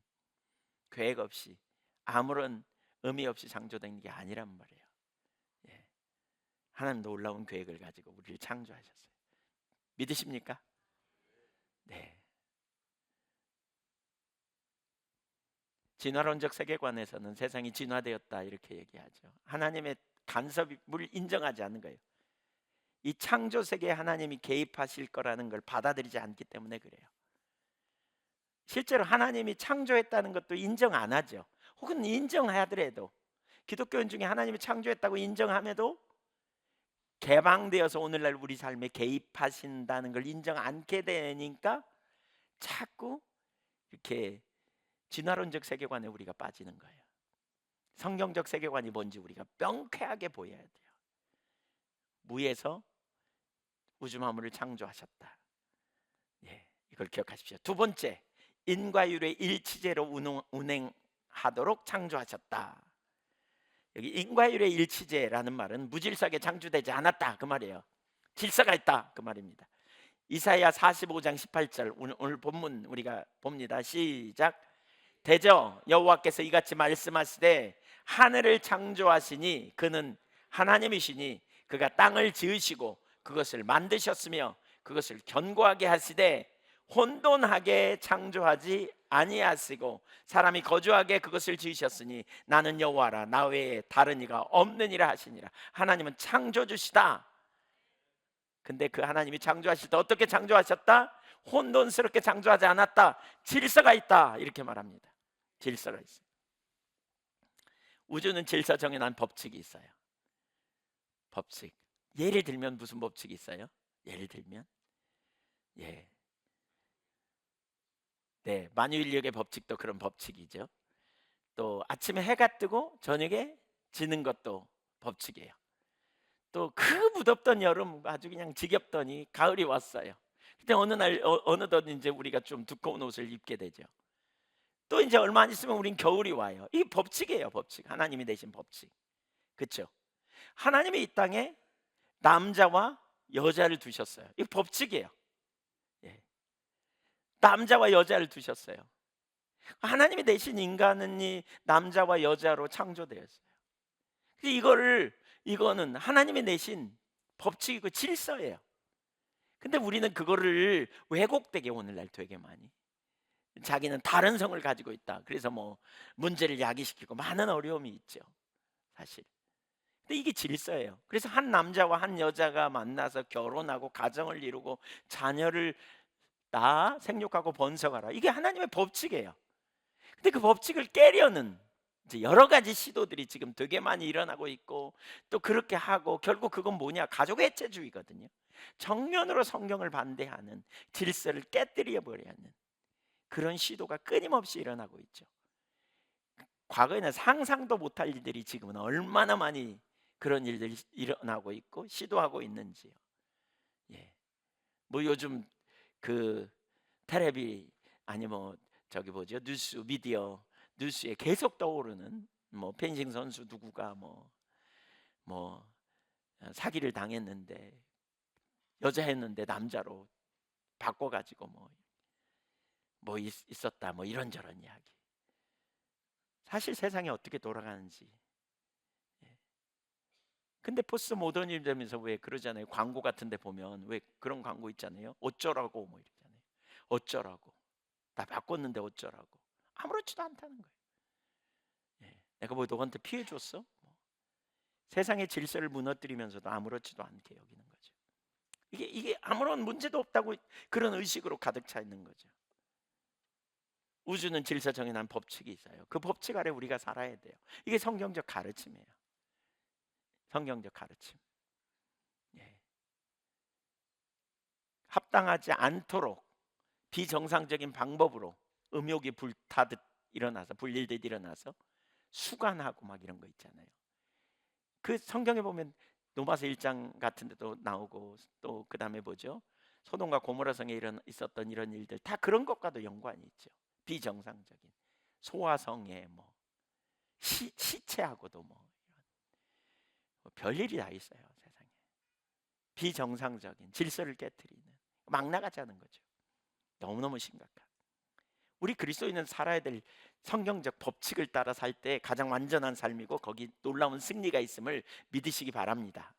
계획 없이 아무런 의미 없이 창조된 게 아니란 말이에요. 예. 하나님 놀라운 계획을 가지고 우리를 창조하셨어요. 믿으십니까? 네. 진화론적 세계관에서는 세상이 진화되었다 이렇게 얘기하죠. 하나님의 간섭을 인정하지 않는 거예요. 이 창조 세계에 하나님이 개입하실 거라는 걸 받아들이지 않기 때문에 그래요. 실제로 하나님이 창조했다는 것도 인정 안 하죠. 혹은 인정하더라도 기독교인 중에 하나님이 창조했다고 인정함에도 개방되어서 오늘날 우리 삶에 개입하신다는 걸 인정 않게 되니까 자꾸 이렇게 진화론적 세계관에 우리가 빠지는 거예요. 성경적 세계관이 뭔지 우리가 명쾌하게 보여야 돼요. 무에서 우주 만물을 창조하셨다. 예, 이걸 기억하십시오. 두 번째, 인과율의 일치제로 운행하도록 창조하셨다. 여기 인과율의 일치제라는 말은 무질서하게 창조되지 않았다 그 말이에요. 질서가 있다 그 말입니다. 이사야 45장 18절 오늘 본문 우리가 봅니다. 시작. 대저 여호와께서 이같이 말씀하시되 하늘을 창조하시니 그는 하나님이시니 그가 땅을 지으시고 그것을 만드셨으며 그것을 견고하게 하시되 혼돈하게 창조하지 아니하시고 사람이 거주하게 그것을 지으셨으니 나는 여호와라 나 외에 다른 이가 없느니라 하시니라. 하나님은 창조주시다. 근데 그 하나님이 창조하실 때 어떻게 창조하셨다? 혼돈스럽게 창조하지 않았다. 질서가 있다. 이렇게 말합니다. 질서가 있어요. 우주는 질서 정해놓은 법칙이 있어요. 법칙. 예를 들면 무슨 법칙이 있어요? 예를 들면 예, 네, 만유인력의 법칙도 그런 법칙이죠. 또 아침에 해가 뜨고 저녁에 지는 것도 법칙이에요. 또 그 무덥던 여름 아주 그냥 지겹더니 가을이 왔어요. 근데 어느 날 어느덧 이제 우리가 좀 두꺼운 옷을 입게 되죠. 또 이제 얼마 안 있으면 우린 겨울이 와요. 이 법칙이에요, 법칙. 하나님이 내신 법칙. 그렇죠? 하나님이 이 땅에 남자와 여자를 두셨어요. 이 법칙이에요. 예. 남자와 여자를 두셨어요. 하나님이 내신 인간은 이 남자와 여자로 창조되었어요. 이거는 하나님이 내신 법칙이고 질서예요. 근데 우리는 그거를 왜곡되게 오늘날 되게 많이 자기는 다른 성을 가지고 있다. 그래서 뭐 문제를 야기시키고 많은 어려움이 있죠. 사실. 근데 이게 질서예요. 그래서 한 남자와 한 여자가 만나서 결혼하고 가정을 이루고 자녀를 낳아 생육하고 번성하라. 이게 하나님의 법칙이에요. 근데 그 법칙을 깨려는 이제 여러 가지 시도들이 지금 되게 많이 일어나고 있고 또 그렇게 하고 결국 그건 뭐냐? 가족 해체주의거든요. 정면으로 성경을 반대하는 질서를 깨뜨려 버려야 하는 그런 시도가 끊임없이 일어나고 있죠. 과거에는 상상도 못할 일들이 지금은 얼마나 많이 그런 일들이 일어나고 있고 시도하고 있는지요. 예. 뭐 요즘 그 테레비 아니 뭐 저기 뭐죠? 뉴스 미디어 뉴스에 계속 떠오르는 뭐 펜싱 선수 누구가 뭐 사기를 당했는데 여자였는데 남자로 바꿔가지고 뭐 있었다 뭐 이런저런 이야기. 사실 세상이 어떻게 돌아가는지. 예. 근데 포스트 모더니즘 되면서 왜 그러잖아요. 광고 같은 데 보면 왜 그런 광고 있잖아요. 어쩌라고 뭐 이러잖아요. 어쩌라고. 나 바꿨는데 어쩌라고. 아무렇지도 않다는 거예요. 예. 내가 뭐 너한테 피해 줬어? 세상의 질서를 무너뜨리면서도 아무렇지도 않게 여기는 거죠. 이게 아무런 문제도 없다고 그런 의식으로 가득 차 있는 거죠. 우주는 질서 정해놓은 법칙이 있어요. 그 법칙 아래 우리가 살아야 돼요. 이게 성경적 가르침이에요. 성경적 가르침. 예. 합당하지 않도록 비정상적인 방법으로 음욕이 불타듯 일어나서 불릴듯 일어나서 수간하고 막 이런 거 있잖아요. 그 성경에 보면 로마서 1장 같은 데도 나오고 또 그다음에 뭐죠? 소돔과 고모라 성에 있었던 이런 일들 다 그런 것과도 연관이 있죠. 비정상적인 소아성애 시체하고도 뭐 별일이 다 있어요. 세상에 비정상적인 질서를 깨뜨리는 막 나가자는 거죠. 너무너무 심각한. 우리 그리스도인은 살아야 될 성경적 법칙을 따라 살 때 가장 완전한 삶이고 거기 놀라운 승리가 있음을 믿으시기 바랍니다.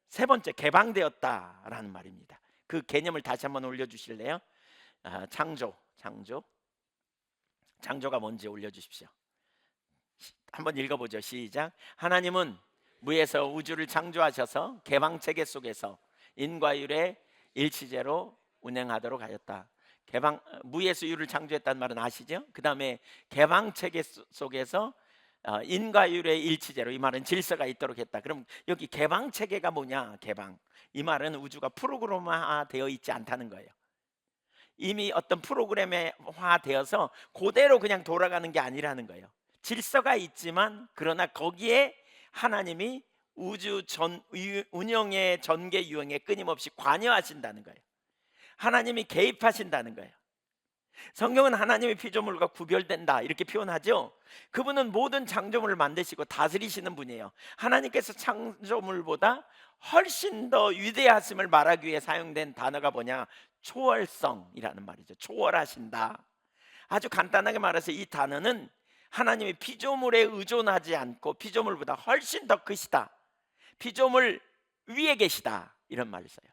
세 번째, 개방되었다라는 말입니다. 그 개념을 다시 한번 올려주실래요? 창조가 뭔지 올려주십시오. 한번 읽어보죠. 시작. 하나님은 무에서 우주를 창조하셔서 개방체계 속에서 인과율의 일치제로 운행하도록 하였다. 무에서 유를 창조했다는 말은 아시죠? 그 다음에 개방체계 속에서 인과율의 일치제로, 이 말은 질서가 있도록 했다. 그럼 여기 개방체계가 뭐냐? 개방, 이 말은 우주가 프로그램화 되어 있지 않다는 거예요. 이미 어떤 프로그램화 되어서 그대로 그냥 돌아가는 게 아니라는 거예요. 질서가 있지만 그러나 거기에 하나님이 우주 운영의 전개 유형에 끊임없이 관여하신다는 거예요. 하나님이 개입하신다는 거예요. 성경은 하나님의 피조물과 구별된다 이렇게 표현하죠. 그분은 모든 창조물을 만드시고 다스리시는 분이에요. 하나님께서 창조물보다 훨씬 더 위대하심을 말하기 위해 사용된 단어가 뭐냐? 초월성이라는 말이죠. 초월하신다. 아주 간단하게 말해서 이 단어는 하나님의 피조물에 의존하지 않고 피조물보다 훨씬 더 크시다, 피조물 위에 계시다, 이런 말을 써요.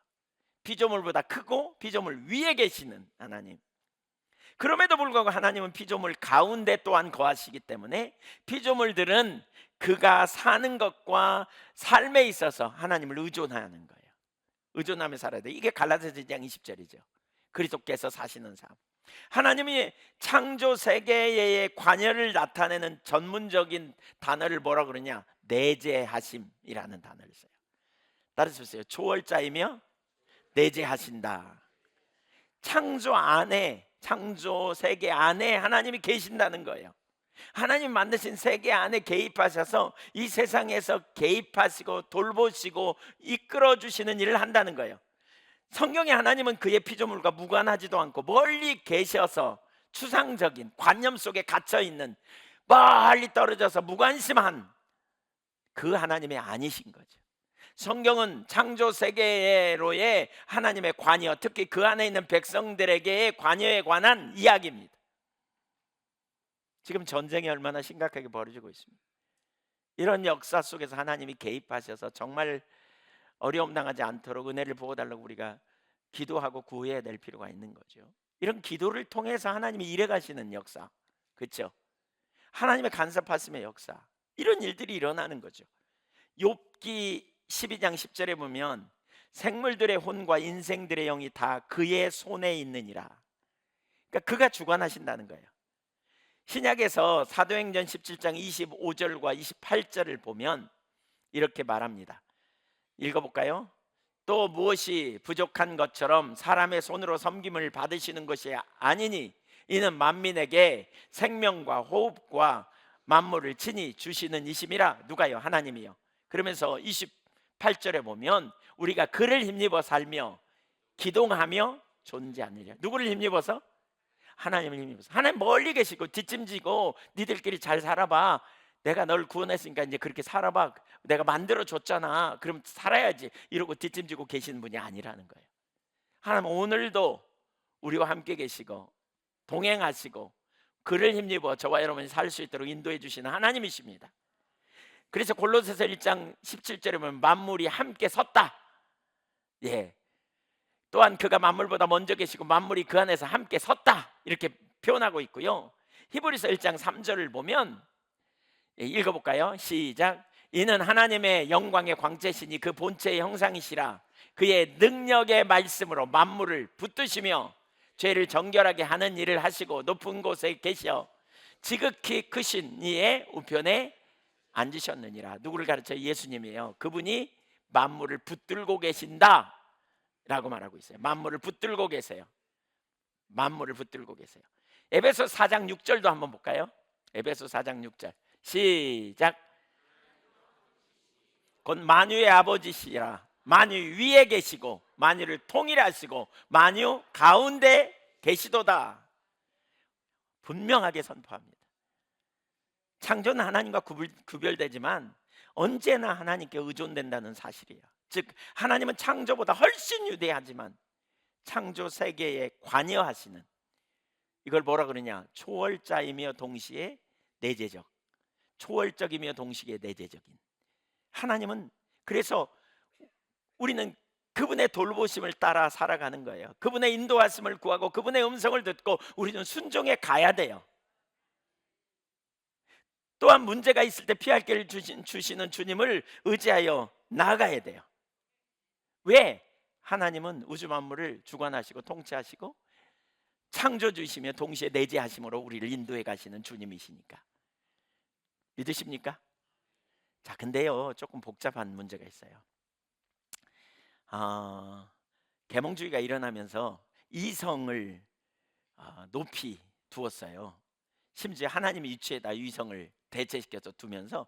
피조물보다 크고 피조물 위에 계시는 하나님. 그럼에도 불구하고 하나님은 피조물 가운데 또한 거하시기 때문에 피조물들은 그가 사는 것과 삶에 있어서 하나님을 의존하는 거예요. 의존하며 살아야 돼. 이게 갈라디아서 2장 20절이죠. 그리스도께서 사시는 삶. 하나님이 창조 세계의 관여를 나타내는 전문적인 단어를 뭐라 그러냐? 내재하심이라는 단어를 써요. 따라서 보세요. 초월자이며 내재하신다. 창조 안에, 창조 세계 안에 하나님이 계신다는 거예요. 하나님 만드신 세계 안에 개입하셔서 이 세상에서 개입하시고 돌보시고 이끌어 주시는 일을 한다는 거예요. 성경에 하나님은 그의 피조물과 무관하지도 않고 멀리 계셔서 추상적인 관념 속에 갇혀 있는, 멀리 떨어져서 무관심한 그 하나님이 아니신 거죠. 성경은 창조 세계로의 하나님의 관여, 특히 그 안에 있는 백성들에게의 관여에 관한 이야기입니다. 지금 전쟁이 얼마나 심각하게 벌어지고 있습니다. 이런 역사 속에서 하나님이 개입하셔서 정말 어려움 당하지 않도록 은혜를 부어달라고 우리가 기도하고 구해야 될 필요가 있는 거죠. 이런 기도를 통해서 하나님이 일해 가시는 역사, 그렇죠? 하나님의 간섭하심의 역사, 이런 일들이 일어나는 거죠. 욥기 12장 10절에 보면 생물들의 혼과 인생들의 영이 다 그의 손에 있느니라. 그러니까 그가 주관하신다는 거예요. 신약에서 사도행전 17장 25절과 28절을 보면 이렇게 말합니다. 읽어볼까요? 또 무엇이 부족한 것처럼 사람의 손으로 섬김을 받으시는 것이 아니니 이는 만민에게 생명과 호흡과 만물을 친히 주시는 이심이라. 누가요? 하나님이요. 그러면서 28절에 보면 우리가 그를 힘입어 살며 기동하며 존재하느냐. 누구를 힘입어서? 하나님을 힘입어서. 하나님 멀리 계시고 뒷짐지고 니들끼리 잘 살아봐. 내가 널 구원했으니까 이제 그렇게 살아봐. 내가 만들어줬잖아. 그럼 살아야지. 이러고 뒷짐지고 계시는 분이 아니라는 거예요. 하나님 오늘도 우리와 함께 계시고 동행하시고 그를 힘입어 저와 여러분이 살 수 있도록 인도해 주시는 하나님이십니다. 그래서 골로새서 1장 17절에 보면 만물이 함께 섰다. 예. 또한 그가 만물보다 먼저 계시고 만물이 그 안에서 함께 섰다. 이렇게 표현하고 있고요. 히브리서 1장 3절을 보면 읽어볼까요? 시작. 이는 하나님의 영광의 광채시니 그 본체의 형상이시라. 그의 능력의 말씀으로 만물을 붙드시며 죄를 정결하게 하는 일을 하시고 높은 곳에 계셔 지극히 크신 이의 우편에 앉으셨느니라. 누구를 가르쳐요? 예수님이에요. 그분이 만물을 붙들고 계신다 라고 말하고 있어요. 만물을 붙들고 계세요. 만물을 붙들고 계세요. 에베소 4장 6절도 한번 볼까요? 에베소 4장 6절 시작. 곧 만유의 아버지시라. 만유 위에 계시고 만유를 통일하시고 만유 가운데 계시도다. 분명하게 선포합니다. 창조는 하나님과 구별되지만 언제나 하나님께 의존된다는 사실이에요. 즉 하나님은 창조보다 훨씬 위대하지만 창조 세계에 관여하시는, 이걸 뭐라 그러냐? 초월자이며 동시에 내재적, 초월적이며 동시에 내재적인 하나님은, 그래서 우리는 그분의 돌보심을 따라 살아가는 거예요. 그분의 인도하심을 구하고 그분의 음성을 듣고 우리는 순종해 가야 돼요. 또한 문제가 있을 때 피할 길을 주시는 주님을 의지하여 나아가야 돼요. 왜? 하나님은 우주 만물을 주관하시고 통치하시고 창조주이시며 동시에 내재하심으로 우리를 인도해 가시는 주님이시니까. 믿으십니까? 자, 근데요 조금 복잡한 문제가 있어요. 계몽주의가 일어나면서 이성을 높이 두었어요. 심지어 하나님의 위치에다 이성을 대체시켜서 두면서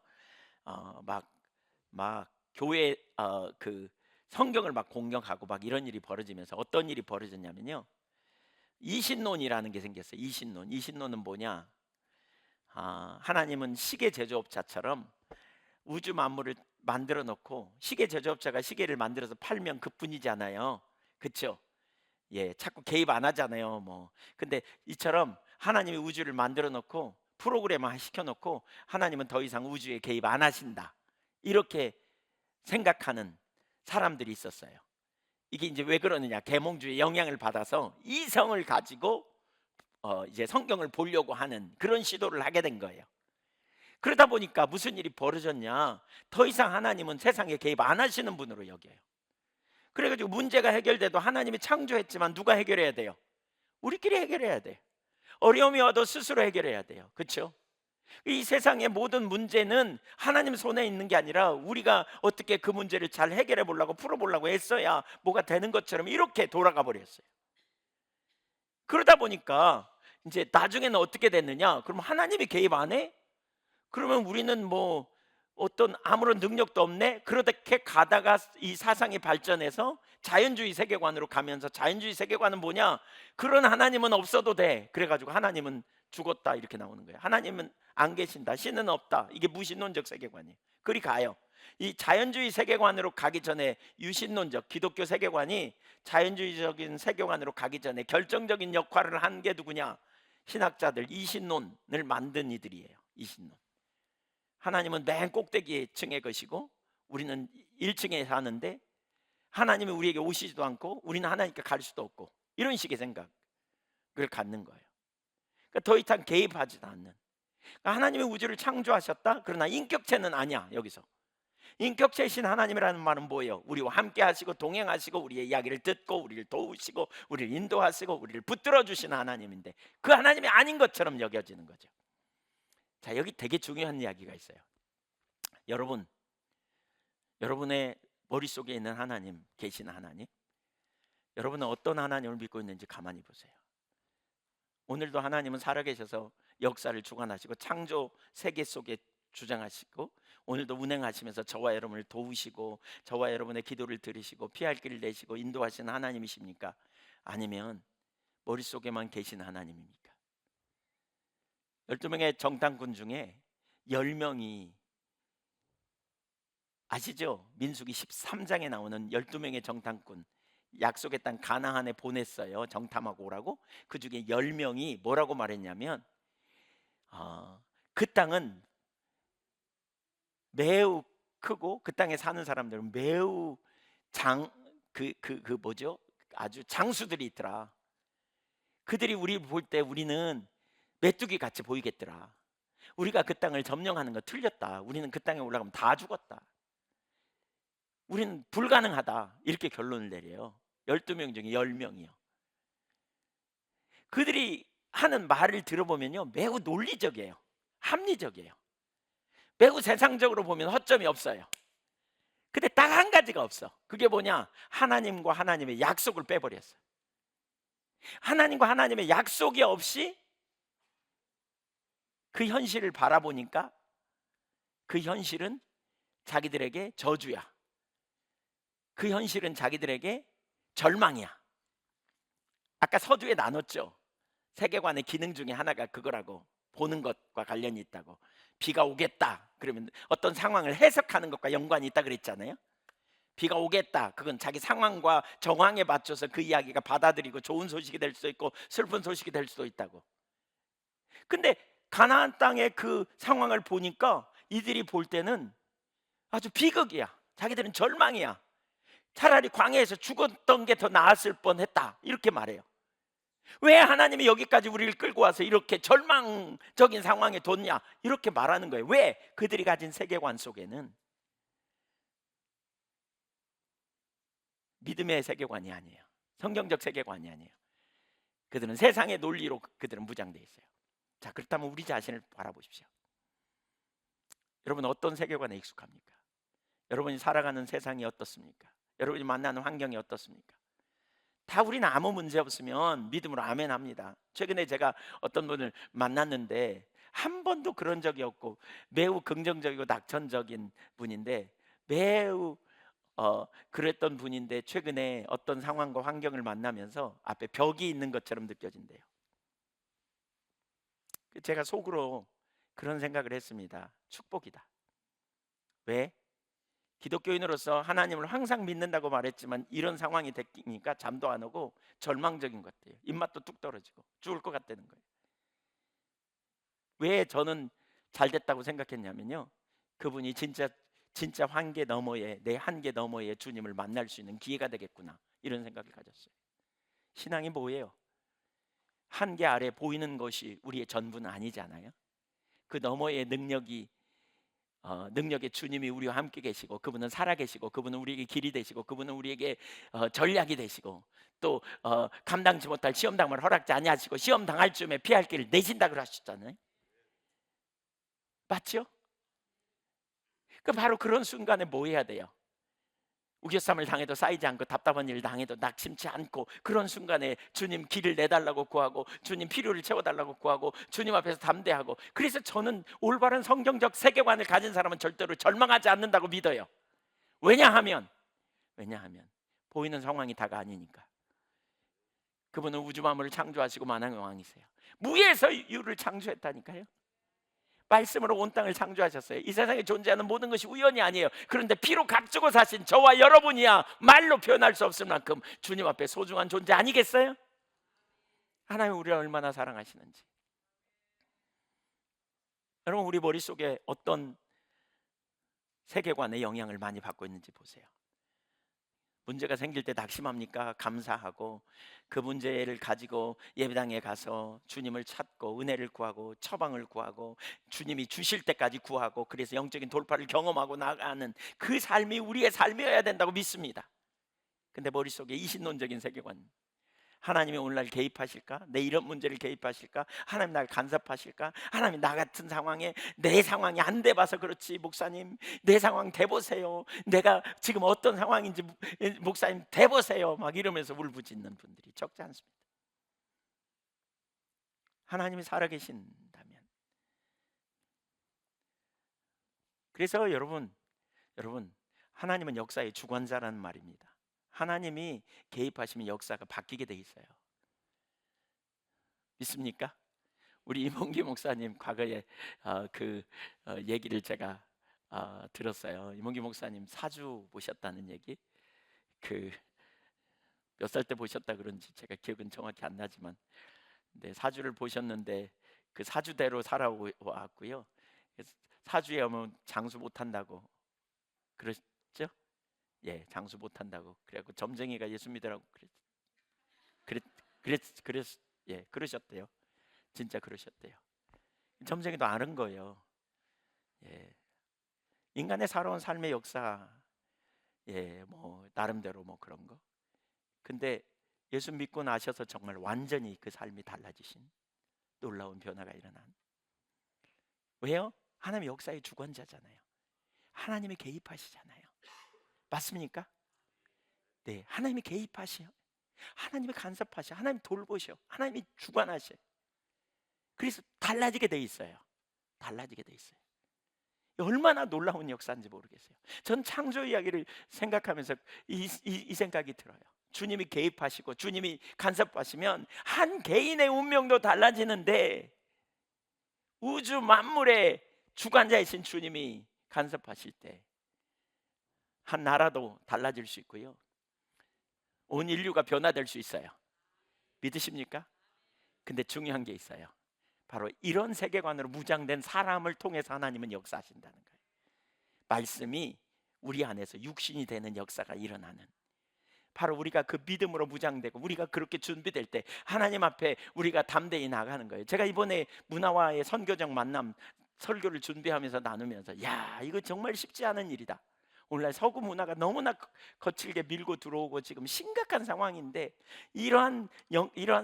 막 교회 그 성경을 막 공격하고 막 이런 일이 벌어지면서 어떤 일이 벌어졌냐면요, 이신론이라는 게 생겼어요. 이신론은 뭐냐? 하나님은 시계 제조업자처럼 우주 만물을 만들어 놓고 시계 제조업자가 시계를 만들어서 팔면 그뿐이잖아요. 그렇죠? 예, 자꾸 개입 안 하잖아요. 뭐 근데 이처럼 하나님이 우주를 만들어 놓고 프로그램을 시켜 놓고 하나님은 더 이상 우주에 개입 안 하신다, 이렇게 생각하는 사람들이 있었어요. 이게 이제 왜 그러느냐? 계몽주의 영향을 받아서 이성을 가지고 이제 성경을 보려고 하는 그런 시도를 하게 된 거예요. 그러다 보니까 무슨 일이 벌어졌냐? 더 이상 하나님은 세상에 개입 안 하시는 분으로 여겨요. 그래가지고 문제가 해결돼도 하나님이 창조했지만 누가 해결해야 돼요? 우리끼리 해결해야 돼. 어려움이 와도 스스로 해결해야 돼요. 그렇죠? 이 세상의 모든 문제는 하나님 손에 있는 게 아니라 우리가 어떻게 그 문제를 잘 해결해 보려고 풀어 보려고 애써야 뭐가 되는 것처럼 이렇게 돌아가 버렸어요. 그러다 보니까 이제 나중에는 어떻게 됐느냐? 그럼 하나님이 개입 안 해? 그러면 우리는 뭐 어떤 아무런 능력도 없네? 그렇게 가다가 이 사상이 발전해서 자연주의 세계관으로 가면서, 자연주의 세계관은 뭐냐? 그런 하나님은 없어도 돼. 그래가지고 하나님은 죽었다 이렇게 나오는 거예요. 하나님은 안 계신다, 신은 없다. 이게 무신론적 세계관이에요. 그리 가요. 이 자연주의 세계관으로 가기 전에 유신론적 기독교 세계관이 자연주의적인 세계관으로 가기 전에 결정적인 역할을 한 게 누구냐? 신학자들, 이신론을 만든 이들이에요. 이신론. 하나님은 맨 꼭대기 층에 계시고 우리는 1층에 사는데 하나님이 우리에게 오시지도 않고 우리는 하나님께 갈 수도 없고, 이런 식의 생각을 갖는 거예요. 그러니까 더 이상 개입하지도 않는. 그러니까 하나님이 우주를 창조하셨다? 그러나 인격체는 아니야. 여기서 인격체이신 하나님이라는 말은 뭐예요? 우리와 함께 하시고 동행하시고 우리의 이야기를 듣고 우리를 도우시고 우리를 인도하시고 우리를 붙들어 주시는 하나님인데, 그 하나님이 아닌 것처럼 여겨지는 거죠. 자, 여기 되게 중요한 이야기가 있어요. 여러분의 머릿속에 있는 하나님, 계시는 하나님, 여러분은 어떤 하나님을 믿고 있는지 가만히 보세요. 오늘도 하나님은 살아계셔서 역사를 주관하시고 창조 세계 속에 주장하시고 오늘도 운행하시면서 저와 여러분을 도우시고 저와 여러분의 기도를 들으시고 피할 길을 내시고 인도하시는 하나님이십니까? 아니면 머릿속에만 계신 하나님입니까? 12명의 정탐꾼 중에 10명이 아시죠? 민수기 13장에 나오는 12명의 정탐꾼, 약속의 땅 가나안에 보냈어요. 정탐하고 오라고. 그 중에 10명이 뭐라고 말했냐면 그 땅은 매우 크고 그 땅에 사는 사람들은 매우 뭐죠? 아주 장수들이 있더라. 그들이 우리 볼 때 우리는 메뚜기 같이 보이겠더라. 우리가 그 땅을 점령하는 거 틀렸다. 우리는 그 땅에 올라가면 다 죽었다. 우리는 불가능하다. 이렇게 결론을 내려요. 12명 중에 10명이요. 그들이 하는 말을 들어보면요, 매우 논리적이에요. 합리적이에요. 매우 세상적으로 보면 허점이 없어요. 근데 딱 한 가지가 없어. 그게 뭐냐? 하나님과 하나님의 약속을 빼버렸어요. 하나님과 하나님의 약속이 없이 그 현실을 바라보니까 그 현실은 자기들에게 저주야. 그 현실은 자기들에게 절망이야. 아까 서두에 나눴죠. 세계관의 기능 중에 하나가 그거라고, 보는 것과 관련이 있다고. 비가 오겠다 그러면 어떤 상황을 해석하는 것과 연관이 있다 그랬잖아요. 비가 오겠다, 그건 자기 상황과 정황에 맞춰서 그 이야기가 받아들이고 좋은 소식이 될 수도 있고 슬픈 소식이 될 수도 있다고. 근데 가나안 땅의 그 상황을 보니까 이들이 볼 때는 아주 비극이야. 자기들은 절망이야. 차라리 광야에서 죽었던 게 더 나았을 뻔했다, 이렇게 말해요. 왜 하나님이 여기까지 우리를 끌고 와서 이렇게 절망적인 상황에 뒀냐, 이렇게 말하는 거예요. 왜? 그들이 가진 세계관 속에는 믿음의 세계관이 아니에요. 성경적 세계관이 아니에요. 그들은 세상의 논리로 그들은 무장되어 있어요. 자, 그렇다면 우리 자신을 바라보십시오. 여러분 어떤 세계관에 익숙합니까? 여러분이 살아가는 세상이 어떻습니까? 여러분이 만나는 환경이 어떻습니까? 다 우리는 아무 문제 없으면 믿음으로 아멘 합니다. 최근에 제가 어떤 분을 만났는데 한 번도 그런 적이 없고 매우 긍정적이고 낙천적인 분인데, 매우 그랬던 분인데 최근에 어떤 상황과 환경을 만나면서 앞에 벽이 있는 것처럼 느껴진대요. 제가 속으로 그런 생각을 했습니다. 축복이다. 왜? 기독교인으로서 하나님을 항상 믿는다고 말했지만 이런 상황이 되니까 잠도 안 오고 절망적인 것 같아요. 입맛도 뚝 떨어지고 죽을 것 같다는 거예요. 왜 저는 잘 됐다고 생각했냐면요, 그분이 진짜 한계 너머에, 내 한계 너머에 주님을 만날 수 있는 기회가 되겠구나, 이런 생각을 가졌어요. 신앙이 뭐예요? 한계 아래 보이는 것이 우리의 전부는 아니잖아요. 그 너머의 능력이 능력의 주님이 우리와 함께 계시고, 그분은 살아계시고, 그분은 우리에게 길이 되시고, 그분은 우리에게 전략이 되시고, 또 감당치 못할 시험 당을 허락지 아니하시고 시험 당할 즈음에 피할 길을 내신다 그러셨잖아요. 맞죠? 그 바로 그런 순간에 뭐 해야 돼요? 우겨쌈을 당해도 쌓이지 않고 답답한 일 당해도 낙심치 않고, 그런 순간에 주님 길을 내달라고 구하고, 주님 필요를 채워달라고 구하고, 주님 앞에서 담대하고. 그래서 저는 올바른 성경적 세계관을 가진 사람은 절대로 절망하지 않는다고 믿어요. 왜냐하면 보이는 상황이 다가 아니니까. 그분은 우주 만물을 창조하시고 만왕의 왕이세요. 무에서 유를 창조했다니까요. 말씀으로 온 땅을 창조하셨어요. 이 세상에 존재하는 모든 것이 우연이 아니에요. 그런데 피로 값주고 사신 저와 여러분이야 말로 표현할 수 없을 만큼 주님 앞에 소중한 존재 아니겠어요? 하나님 우리를 얼마나 사랑하시는지. 여러분, 우리 머릿속에 어떤 세계관의 영향을 많이 받고 있는지 보세요. 문제가 생길 때 낙심합니까? 감사하고, 그 문제를 가지고 예배당에 가서 주님을 찾고 은혜를 구하고 처방을 구하고 주님이 주실 때까지 구하고, 그래서 영적인 돌파를 경험하고 나가는 그 삶이 우리의 삶이어야 된다고 믿습니다. 근데 머릿속에 이신론적인 세계관, 하나님이 오늘날 개입하실까? 내 이런 문제를 개입하실까? 하나님 날 간섭하실까? 하나님 나 같은 상황에, 내 상황이 안 돼봐서 그렇지 목사님 내 상황 돼보세요, 내가 지금 어떤 상황인지 목사님 돼보세요, 막 이러면서 울부짖는 분들이 적지 않습니다. 하나님이 살아계신다면. 그래서 여러분 하나님은 역사의 주관자라는 말입니다. 하나님이 개입하시면 역사가 바뀌게 돼 있어요. 믿습니까? 우리 이몽기 목사님 과거에 얘기를 제가 들었어요. 이몽기 목사님 사주 보셨다는 얘기. 몇 살 때 보셨다 그런지 제가 기억은 정확히 안 나지만, 네, 사주를 보셨는데 그 사주대로 살아왔고요. 사주에 오면 장수 못한다고 그러죠? 예, 장수 못한다고. 그래갖고 점쟁이가 예수 믿으라고 그랬, 그랬, 예, 그러셨대요. 진짜 그러셨대요. 점쟁이도 아는 거예요. 예, 인간의 살아온 삶의 역사, 예, 뭐 나름대로 뭐 그런 거. 근데 예수 믿고 나셔서 정말 완전히 그 삶이 달라지신 놀라운 변화가 일어난. 왜요? 하나님 역사의 주관자잖아요. 하나님이 개입하시잖아요. 맞습니까? 네, 하나님이 개입하셔. 하나님이 간섭하셔. 하나님 돌보셔. 하나님이 주관하셔. 그래서 달라지게 돼 있어요. 달라지게 돼 있어요. 얼마나 놀라운 역사인지 모르겠어요. 전 창조 이야기를 생각하면서 이 생각이 들어요. 주님이 개입하시고 주님이 간섭하시면 한 개인의 운명도 달라지는데, 우주 만물의 주관자이신 주님이 간섭하실 때 한 나라도 달라질 수 있고요, 온 인류가 변화될 수 있어요. 믿으십니까? 근데 중요한 게 있어요. 바로 이런 세계관으로 무장된 사람을 통해서 하나님은 역사하신다는 거예요. 말씀이 우리 안에서 육신이 되는 역사가 일어나는, 바로 우리가 그 믿음으로 무장되고 우리가 그렇게 준비될 때 하나님 앞에 우리가 담대히 나가는 거예요. 제가 이번에 문화와의 선교적 만남 설교를 준비하면서 나누면서, 야, 이거 정말 쉽지 않은 일이다. 오늘날 서구 문화가 너무나 거칠게 밀고 들어오고 지금 심각한 상황인데, 이러한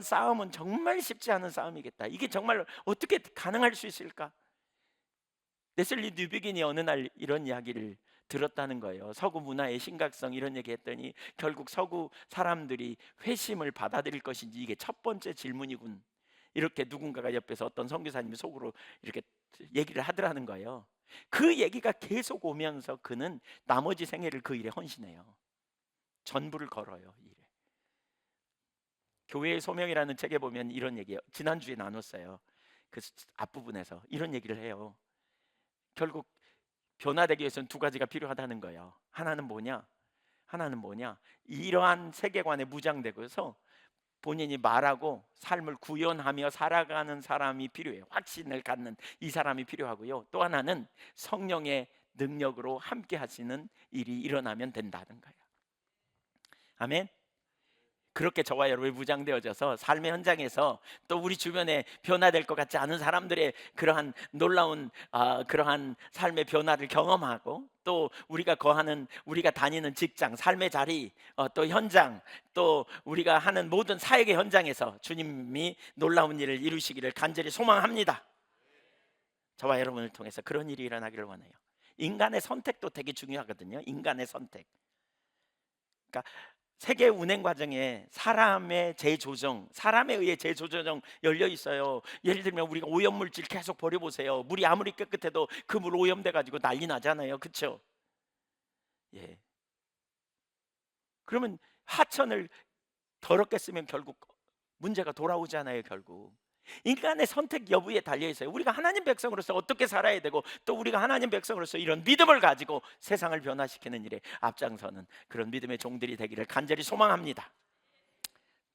싸움은 정말 쉽지 않은 싸움이겠다. 이게 정말 어떻게 가능할 수 있을까? 레슬리 뉴비긴이 어느 날 이런 이야기를 들었다는 거예요. 서구 문화의 심각성, 이런 얘기 했더니 결국 서구 사람들이 회심을 받아들일 것인지 이게 첫 번째 질문이군, 이렇게 누군가가 옆에서 어떤 선교사님이 속으로 이렇게 얘기를 하더라는 거예요. 그 얘기가 계속 오면서 그는 나머지 생애를 그 일에 헌신해요. 전부를 걸어요, 이 일에. 교회의 소명이라는 책에 보면 이런 얘기예요. 지난주에 나눴어요. 그 앞부분에서 이런 얘기를 해요. 결국 변화되기 위해서는 두 가지가 필요하다는 거예요. 하나는 뭐냐? 이러한 세계관에 무장되고서 본인이 말하고 삶을 구현하며 살아가는 사람이 필요해요. 확신을 갖는 이 사람이 필요하고요. 또 하나는 성령의 능력으로 함께 하시는 일이 일어나면 된다는 거예요. 아멘. 그렇게 저와 여러분이 무장되어져서 삶의 현장에서 또 우리 주변에 변화될 것 같지 않은 사람들의 그러한 놀라운 그러한 삶의 변화를 경험하고, 또 우리가 다니는 직장, 삶의 자리, 또 현장, 또 우리가 하는 모든 사역의 현장에서 주님이 놀라운 일을 이루시기를 간절히 소망합니다. 저와 여러분을 통해서 그런 일이 일어나기를 원해요. 인간의 선택도 되게 중요하거든요. 인간의 선택. 그러니까 세계 운행 과정에 사람의 재조정, 사람에 의해 재조정 열려 있어요. 예를 들면 우리가 오염물질 계속 버려보세요. 물이 아무리 깨끗해도 그 물 오염돼 가지고 난리 나잖아요. 그렇죠? 예. 그러면 하천을 더럽게 쓰면 결국 문제가 돌아오잖아요. 결국 인간의 선택 여부에 달려 있어요. 우리가 하나님 백성으로서 어떻게 살아야 되고, 또 우리가 하나님 백성으로서 이런 믿음을 가지고 세상을 변화시키는 일에 앞장서는 그런 믿음의 종들이 되기를 간절히 소망합니다.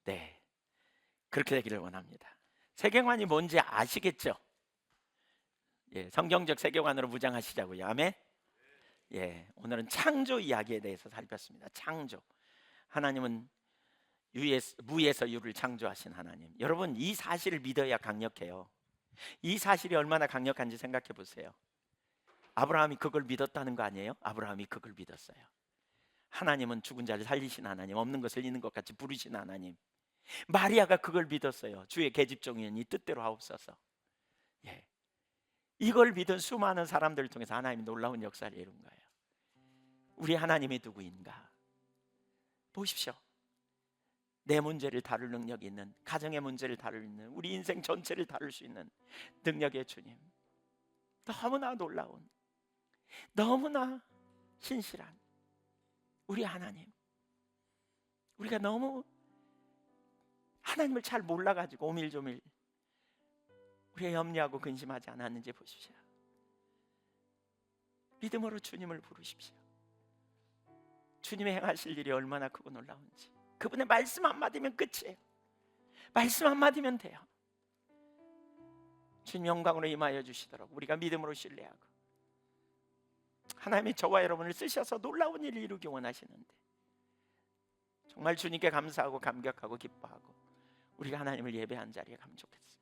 네, 그렇게 되기를 원합니다. 세계관이 뭔지 아시겠죠? 예, 성경적 세계관으로 무장하시자고요. 아멘. 예, 오늘은 창조 이야기에 대해서 살폈습니다. 창조. 하나님은 무에서 유를 창조하신 하나님. 여러분, 이 사실을 믿어야 강력해요. 이 사실이 얼마나 강력한지 생각해 보세요. 아브라함이 그걸 믿었다는 거 아니에요? 아브라함이 그걸 믿었어요. 하나님은 죽은 자를 살리신 하나님, 없는 것을 있는 것 같이 부르신 하나님. 마리아가 그걸 믿었어요. 주의 계집종이니 뜻대로 하옵소서. 예. 이걸 믿은 수많은 사람들을 통해서 하나님이 놀라운 역사를 이룬 거예요. 우리 하나님이 누구인가? 보십시오. 내 문제를 다룰 능력이 있는, 가정의 문제를 다룰 있는, 우리 인생 전체를 다룰 수 있는 능력의 주님. 너무나 놀라운, 너무나 신실한 우리 하나님. 우리가 너무 하나님을 잘 몰라가지고 오밀조밀 우리가 염려하고 근심하지 않았는지 보십시오. 믿음으로 주님을 부르십시오. 주님의 행하실 일이 얼마나 크고 놀라운지. 그분의 말씀 한마디면 끝이에요. 말씀 한마디면 돼요. 주님 영광으로 임하여 주시도록 우리가 믿음으로 신뢰하고, 하나님이 저와 여러분을 쓰셔서 놀라운 일을 이루기 원하시는데 정말 주님께 감사하고 감격하고 기뻐하고 우리가 하나님을 예배한 자리에 가면 좋겠어요.